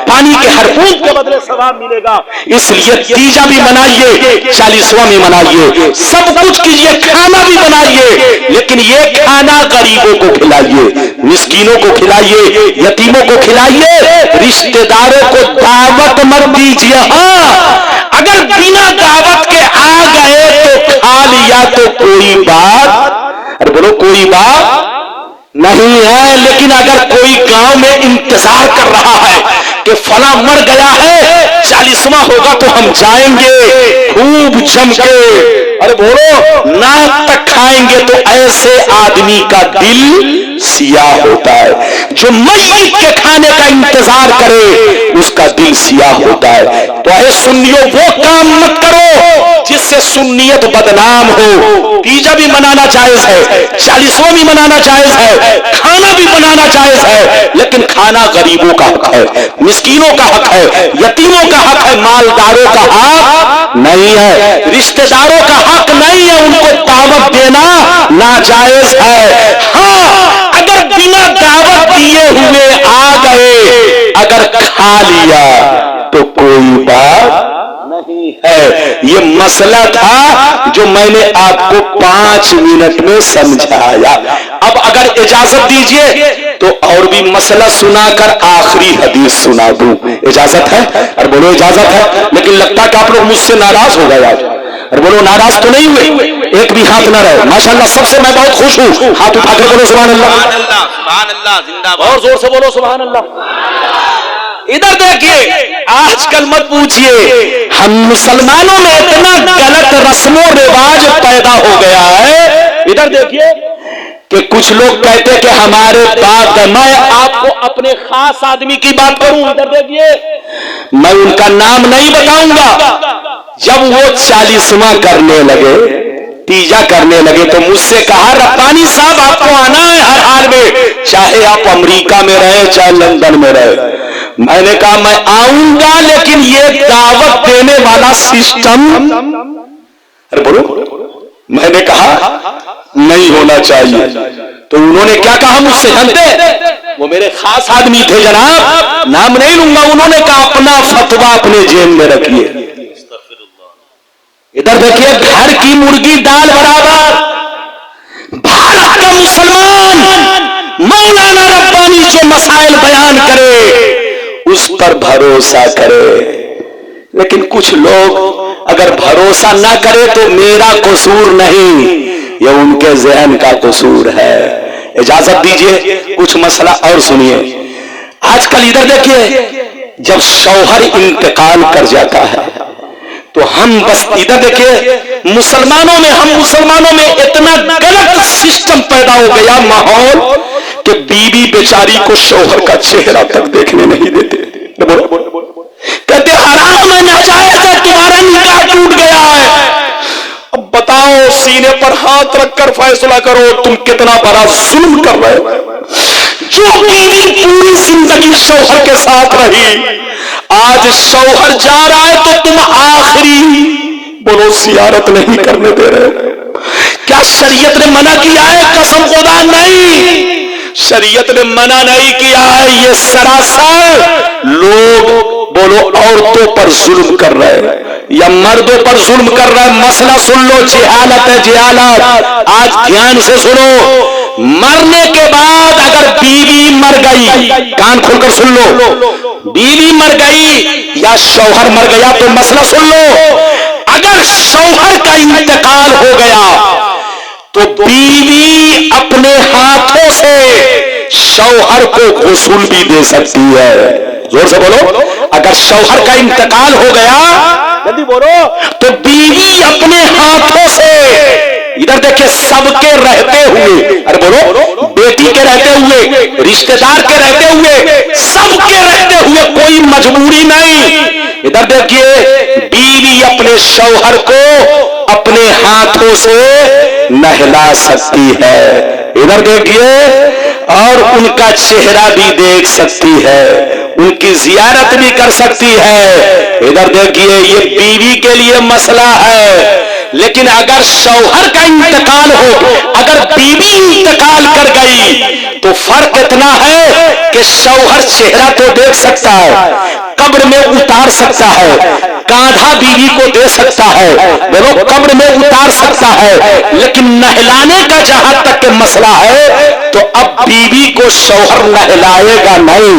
पानी के हर बूंद के बदले सवाब मिलेगा। इसलिए तीजा भी मनाइए, 40वां भी मनाइए, सब कुछ कीजिए, खाना भी बनाइए। लेकिन ये खाना गरीबों को खिलाइए, मिस्कीनों को खिलाइए, यतीमों को खिलाइए, रिश्तेदारों को दावत मत दीजिए। हाँ, अगर बिना दावत के आ गए तो खा लिया तो कोई बात, अरे बोलो कोई बात नहीं है। लेकिन अगर कोई गांव में इंतजार कर रहा है कि फला मर गया है, 40वां होगा तो हम जाएंगे खूब जम के, अरे बोलो नाक तक खाएंगे, तो ऐसे आदमी का दिल सियाह होता है। जो मय्यत के खाने का इंतजार करे उसका दिल सियाह होता है। तो ऐ सुन्नियों, वो काम मत करो जिससे सुन्नियत बदनाम हो। तीजा भी मनाना जायज है, 40वां भी मनाना जायज है, खाना भी बनाना जायज है, लेकिन खाना गरीबों का हक है, मिस्कीनों का हक है, यतीमों का हक है, मालदारों का हक नहीं है, रिश्तेदारों का हक नहीं है। उनको दावत देना नाजायज है। हाँ, अगर बिना दावत दिए हुए आ गए, अगर खा लिया तो कोई बात नहीं है। ये मसला था जो मैंने आपको 5 मिनट में समझाया। अब अगर इजाजत दीजिए तो और भी मसला सुनाकर आखिरी हदीस सुना दूं, इजाजत है? और बोलो इजाजत है। लेकिन लगता है कि आप लोग मुझसे नाराज हो गए आज। और बोलो नाराज तो नहीं हुए? एक भी हाथ ना रहे। माशाअल्लाह, सबसे मैं बहुत खुश हूं। हाथ उठाकर बोलो सुभान अल्लाह, सुभान अल्लाह, जिंदाबाद। और जोर से बोलो सुभान अल्लाह। इधर देखिए, आजकल मत पूछिए, हम मुसलमानों में इतना गलत रस्मों रिवाज पैदा हो गया है। इधर देखिए कि कुछ लोग कहते कि हमारे बाप, मैं आपको अपने खास आदमी की बात करूं, इधर देखिए, मैं उनका नाम नहीं बताऊंगा। जब वो 40वां करने लगे, तीजा करने लगे, तो मुझसे कहा रब्बानी साहब आपको आना है हर हाल में, चाहे आप अमेरिका में रहे चाहे लंदन में रहे। मैंने कहा मैं आऊंगा, लेकिन ये दावत देने वाला सिस्टम, अरे बोलो, मैंने कहा नहीं होना चाहिए। तो उन्होंने क्या कहा मुझसे, जानते? वो मेरे खास आदमी थे जनाब, नाम नहीं लूंगा। उन्होंने कहा अपना फतवा अपने जेब में रखिए। इधर देखिए, घर की मुर्गी दाल बराबर। भारत का मुसलमान मौलाना रब्बानी जो मसाइल बयान करे उस पर भरोसा करे। लेकिन कुछ लोग अगर भरोसा ना करे तो मेरा कसूर नहीं, ये उनके जहन का कसूर है। इजाजत दीजिए कुछ मसला और सुनिए। आजकल इधर देखिए, जब शौहर इंतकाल कर जाता है तो हम बस, इधर देखिए, हम मुसलमानों में इतना गलत सिस्टम पैदा हो गया, माहौल, कि बीवी बेचारी को शौहर का चेहरा तक देखने नहीं देते। कहते हराम है, नाजायज है, तुम्हारा निकाह टूट गया है। अब बताओ, सीने पर हाथ रखकर फैसला करो, तुम कितना बड़ा जुल्म कर रहे हो। जो बीवी पूरी जिंदगी शौहर के साथ रही, आज शौहर जा रहा है तो तुम आखिरी, बोलो, जियारत नहीं करने दे रहे। क्या शरीयत ने मना किया है? कसम खुदा नहीं, शरीयत ने मना नहीं किया है। ये सरासर लोग, बोलो, औरतों पर जुल्म कर रहे हैं या मर्दों पर जुल्म कर रहे हैं। मसला सुन लो, जिहालत है, जिहालत। आज ध्यान से सुनो, मरने के बाद अगर बीवी मर गई, कान खोलकर सुन लो, बीवी मर गई या शौहर मर गया तो मसला सुन लो। अगर शौहर का इंतकाल हो गया तो बीवी अपने हाथों से शौहर को गुस्ल भी दे सकती है। जोर से बोलो, अगर शौहर का इंतकाल हो गया, जल्दी बोलो, तो बीवी अपने हाथों से, इधर देखिए, सबके रहते हुए, अरे बोलो, बेटी के रहते हुए, रिश्तेदार के रहते हुए, सबके रहते हुए, कोई मजबूरी नहीं। इधर देखिए, बीवी अपने शौहर को अपने हाथों से नहला सकती है। इधर देखिए, और उनका चेहरा भी देख सकती है, उनकी जियारत भी कर सकती है। इधर देखिए, ये बीवी के लिए मसला है। लेकिन अगर शौहर का इंतकाल हो, अगर बीवी इंतकाल कर गई तो फर्क इतना है कि शौहर चेहरा तो देख सकता है, कब्र में उतार सकता है, कांधा बीवी को दे सकता है, बोलो, कब्र में उतार सकता है। लेकिन नहलाने का जहां तक के मसला है तो अब बीवी को शौहर नहलाएगा नहीं,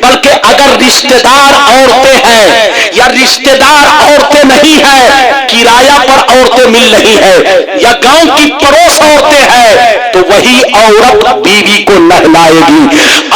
बल्कि अगर रिश्तेदार औरतें हैं या रिश्तेदार औरतें नहीं है, किराया पर औरतें मिल रही है या गांव की पड़ोस औरतें हैं, तो वही औरत बीवी को नहलाएगी।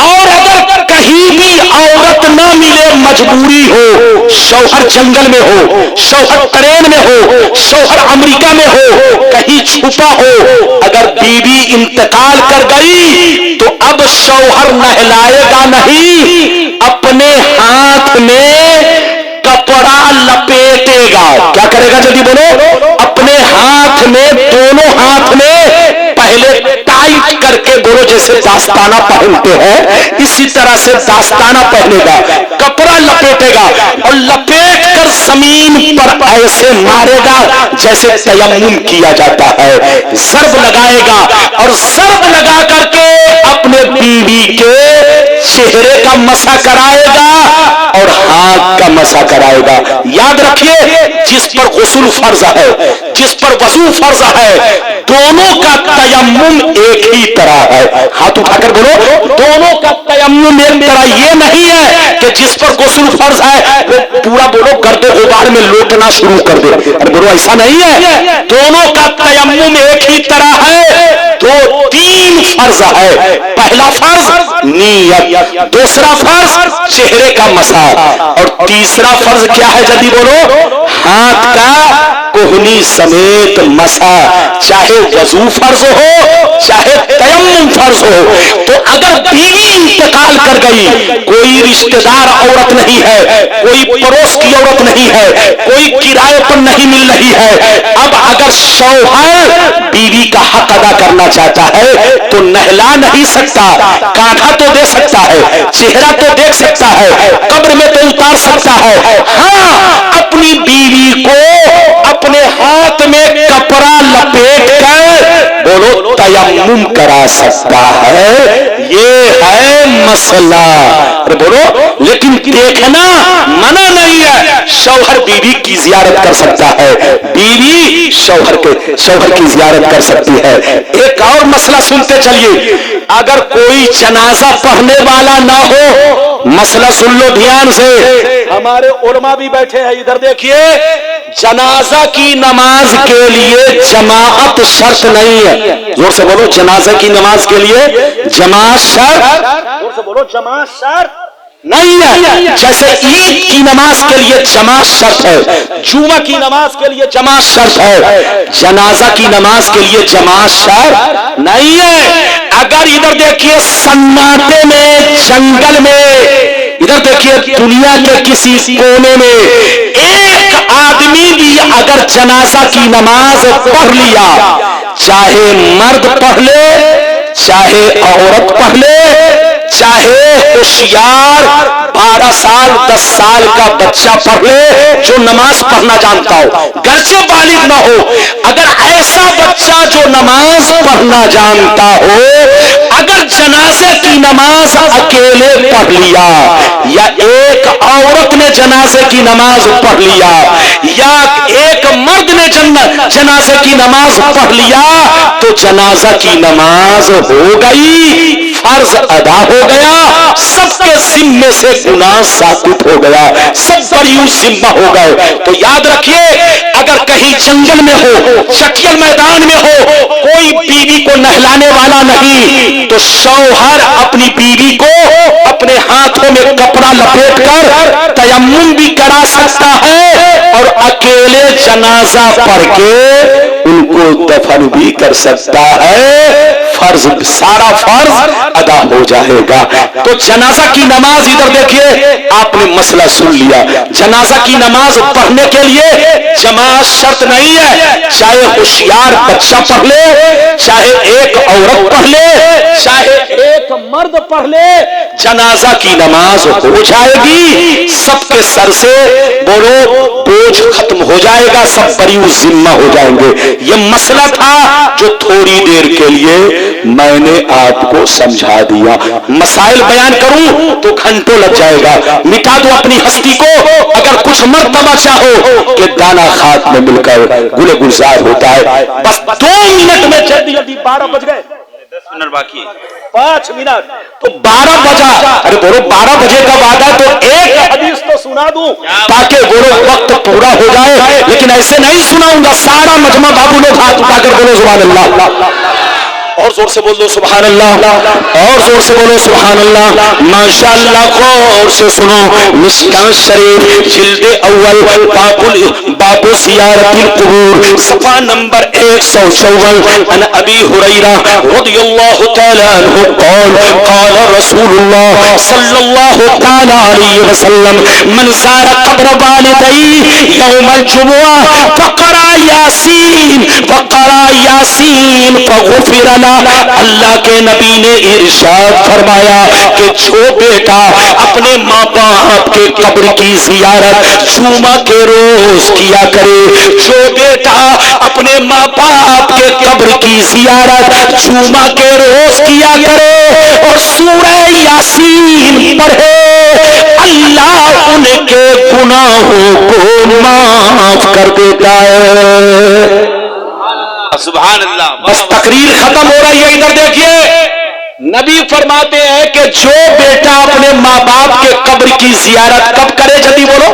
और अगर कहीं भी औरत ना मिले, मजबूरी हो, शौहर जंगल में हो, शौहर ट्रेन में हो, शौहर अमेरिका में हो, कहीं छुपा हो, अगर बीवी इंतकाल कर गई तो अब शौहर नहलाएगा नहीं, अपने हाथ में कपड़ा लपेटेगा। क्या करेगा? जल्दी बोलो, अपने हाथ में, दोनों हाथ में पहले टाइट करके, बोलो, जैसे दास्ताना पहनते हैं इसी तरह से दास्ताना पहनेगा, कपड़ा लपेटेगा और लपेट कर जमीन पर ऐसे मारेगा जैसे तयम्मुम किया जाता है। ज़र्ब लगाएगा और ज़र्ब लगा करके अपने बीवी के चेहरे का मसा कराएगा और हाथ का مسا कराएगा। याद रखिए, जिस पर गुस्ल फर्ज है, जिस पर वजू फर्ज है, दोनों का तयम्मुम एक ही तरह है। हाथ उठाकर बोलो, दोनों का तयम्मुम एक तरह। ये नहीं है कि जिस पर गुस्ल फर्ज है वो पूरा बोलो गर्द गुबार में लोटना शुरू कर दे। अरे बोलो, ऐसा नहीं है। दोनों का तयम्मुम एक ही तरह है। दो तीन फर्ज है। पहला फर्ज नियत, दूसरा फर्ज चेहरे का मसा, और तीसरा फर्ज क्या है? जल्दी बोलो, हाथ का कोहनी समेत मसा। चाहे वजू फर्ज हो, चाहे तयम्मुम फर्ज हो। तो अगर बीवी इंतकाल कर गई, कोई रिश्तेदार औरत नहीं है, कोई पड़ोस की औरत नहीं है, कोई किराए पर नहीं मिल रही है, अब अगर शौहर बीवी का हक अदा करना चाहता है तो नहला नहीं सकता, कांधा तो दे सकता है, चेहरा तो देख सकता है, कब्र में तो उतार सकता है। हाँ, अपनी बीवी को अपने हाथ में कपड़ा लपेट कर बोलो तयम्मुम करा सकता है। ये है मसला। अरे बोलो, लेकिन देखना मना नहीं है। शौहर बीवी की जियारत कर सकता है, बीवी शौहर की जियारत कर सकती है। एक और मसला सुनते चलिए, अगर कोई जनाजा पढ़ने वाला ना हो, मसला सुन लो ध्यान से, हमारे उलमा भी बैठे हैं इधर देखिए, जनाजा की नमाज के लिए जमाअत शर्त नहीं है। जोर से बोलो, जनाजा की नमाज के लिए जमाअत शर्त, जोर से बोलो, जमाअत शर्त नहीं है। जैसे ईद की नमाज के लिए जमात शर्त है, जुमा की नमाज के लिए जमात शर्त है, जनाजा की नमाज के लिए जमात शर्त नहीं है। अगर इधर देखिए सन्नाटे में, जंगल में, इधर देखिए दुनिया के किसी कोने में एक आदमी भी अगर जनाजा की नमाज पढ़ लिया, चाहे मर्द पढ़ ले, चाहे औरत पढ़ ले, चाहे होशियार 12 साल 10 साल का बच्चा पढ़ ले जो नमाज पढ़ना जानता हो, गरचे बालिग ना हो, अगर ऐसा बच्चा जो नमाज पढ़ना जानता हो, अगर जनाजे की नमाज अकेले पढ़ लिया, या एक औरत ने जनाजे की नमाज पढ़ लिया, या एक मर्द ने जनाजे की नमाज पढ़ लिया, तो जनाजा की नमाज हो गई, फर्ज अदा हो गया, सबके जिम्मे से गुनाह साबित हो गया, सब बरियू जिम्मा हो गए। तो याद रखिए, अगर कहीं जंगल में हो, चटियल मैदान में हो, कोई बीवी को नहलाने वाला नहीं, तो शौहर अपनी बीवी को अपने हाथों में कपड़ा लपेट कर तयम्मुम भी करा सकता है, और अकेले जनाजा पढ़ के उनको दफन भी कर सकता है। फर्ज, सारा फर्ज अदा हो जाएगा। तो जनाजा की नमाज, इधर देखिए, आपने मसला सुन लिया, जनाजा की नमाज पढ़ने के लिए जमात शर्त नहीं है। चाहे होशियार बच्चा पढ़ ले, चाहे एक औरत पढ़ ले, चाहे एक मर्द पढ़ ले, जनाजा की नमाज हो जाएगी। सबके सर से बोलो बोझ खत्म हो जाएगा, सब बरियू जिम्मा हो जाएंगे। ये मसला था जो थोड़ी देर के लिए मैंने आपको समझा दिया। मसाइल बयान करूं तो घंटों लग जाएगा। मिटा दो अपनी हस्ती को, अगर कुछ मर्तबा चाहो कि दाना खाक में मिलकर गुले गुलजार होता है। बस 2 मिनट में, जल्दी जल्दी 12 बज गए, 10 मिनट बाकी है, 5 मिनट, तो 12 बजा। अरे बोलो 12 बजे का वादा, तो एक हदीस तो सुना दूं ताकि बोलो वक्त पूरा हो जाए, लेकिन ऐसे नहीं सुनाऊंगा। सारा मजमा बाबू लोग हाथ उठाकर बोलो सुभान अल्लाह, और जोर से बोल दो सुभान अल्लाह, और जोर से बोलो सुभान अल्लाह, माशाअल्लाह। गौर से सुनो, मिशकात शरीफ जिल्द अव्वल बाबू सियारतिल कुबूर, सफा नंबर 154, अन अबी हुरैरा रदियल्लाहु तआला अन्हु क़ाल रसूलुल्लाह सल्लल्लाहु तआला अलैहि वसल्लम, मन ज़ारा क़ब्र वालिदैहि यौमल जुमुआ फ़क़रा यासीन फ़ग़ुफ़िर। अल्लाह के नबी ने इरशाद फरमाया कि जो बेटा अपने माँ बाप के कब्र की जियारत जुमा के रोज किया करे, जो बेटा अपने माँ बाप के कब्र की जियारत जुमा के रोज किया करे और सूरह यासीन पढ़े, अल्लाह उनके کے گناہوں کو معاف کر دیتا ہے۔ سبحان اللہ۔ بس تقریر ختم ہو رہی ہے، ادھر دیکھیے، نبی فرماتے ہیں کہ جو بیٹا اپنے ماں باپ کے قبر کی زیارت کب کرے، جلدی بولو،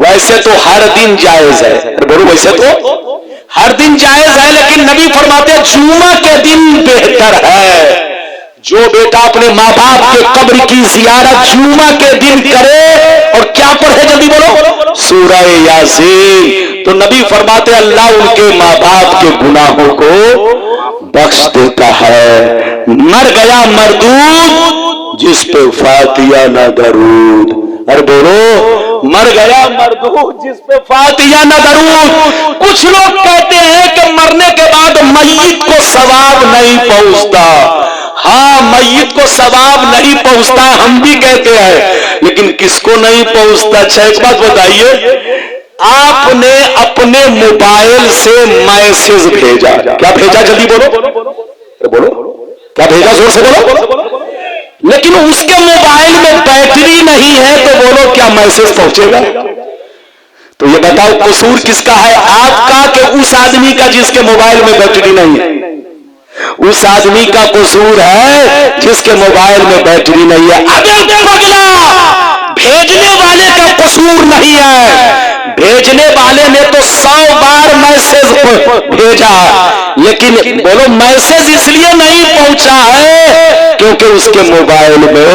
ویسے تو ہر دن جائز ہے، بولو ویسے تو ہر دن جائز ہے، لیکن نبی فرماتے ہیں جمعہ کے دن بہتر ہے۔ جو بیٹا اپنے ماں باپ کے قبر کی زیارت جمعہ کے دن کرے اور کیا پڑھے، جلدی بولو، سورہ یاسین، تو نبی فرماتے ہیں اللہ ان کے ماں باپ کے گناہوں کو بخش دیتا ہے۔ مر گیا مردود جس پہ فاتحہ نہ درود، ارے بولو، مر گیا مردود جس پہ فاتحہ نہ درود۔ کچھ لوگ کہتے ہیں کہ مرنے کے بعد میت کو ثواب نہیں پہنچتا، ہاں میت کو ثواب نہیں پہنچتا، ہم بھی کہتے ہیں، لیکن کس کو نہیں پہنچتا؟ اچھا ایک بات بتائیے، آپ نے اپنے موبائل سے میسج بھیجا، کیا بھیجا، جلدی بولو، کیا بھیجا، زور سے بولو، لیکن اس کے موبائل میں بیٹری نہیں ہے، تو بولو کیا میسج پہنچے گا؟ تو یہ بتاؤ قصور کس کا ہے، آپ کا کہ اس آدمی کا جس کے موبائل میں بیٹری نہیں ہے؟ اس آدمی کا قصور ہے جس کے موبائل میں بیٹری نہیں ہے۔ اگر پگلا، بھیجنے والے کا قصور نہیں ہے، بھیجنے والے نے تو 100 بار میسج بھیجا، لیکن بولو میسج اس لیے نہیں پہنچا ہے کیونکہ اس کے موبائل میں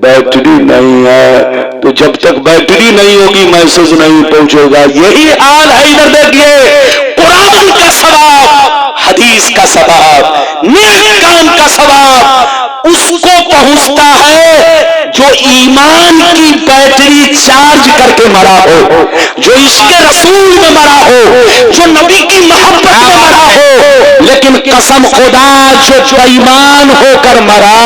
بیٹری نہیں ہے، تو جب تک بیٹری نہیں ہوگی میسج نہیں پہنچے گا۔ یہی حال ہے، ادھر دیکھیے، قرآن کا ثواب، حدیث کا ثواب، نیک کام کا ثواب اس کو پہنچتا ہے جو ایمان کی بیٹری چارج کر کے مرا ہو، جو عشق رسول میں مرا ہو، جو نبی کی محبت میں مرا ہو۔ لیکن قسم خدا جو بے ایمان ہو کر مرا،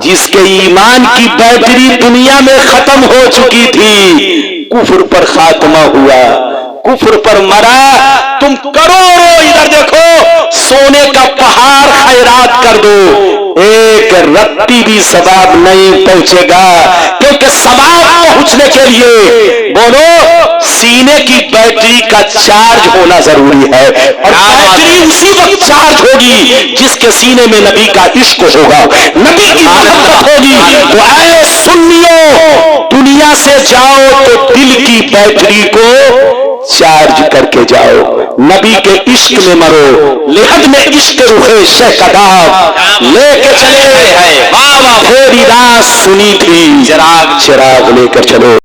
جس کے ایمان کی بیٹری دنیا میں ختم ہو چکی تھی، کفر پر خاتمہ ہوا، کفر پر مرا، تم کروڑوں ادھر دیکھو سونے کا پہاڑ خیرات کر دو، ایک رتی بھی ثواب نہیں پہنچے گا، کیونکہ ثواب پہنچنے کے لیے بولو سینے کی بیٹری کا چارج ہونا ضروری ہے، اور بیٹری اسی وقت چارج ہوگی جس کے سینے میں نبی کا عشق ہوگا، نبی کی محبت ہوگی۔ تو اے سنیو، دنیا سے جاؤ تو دل کی بیٹری کو چارج کر کے جاؤ، نبی کے عشق میں مرو، لحد میں عشق رخ شہکداب لے کے چلے، تیری رات سنی تھی، چراغ لے کر چلو۔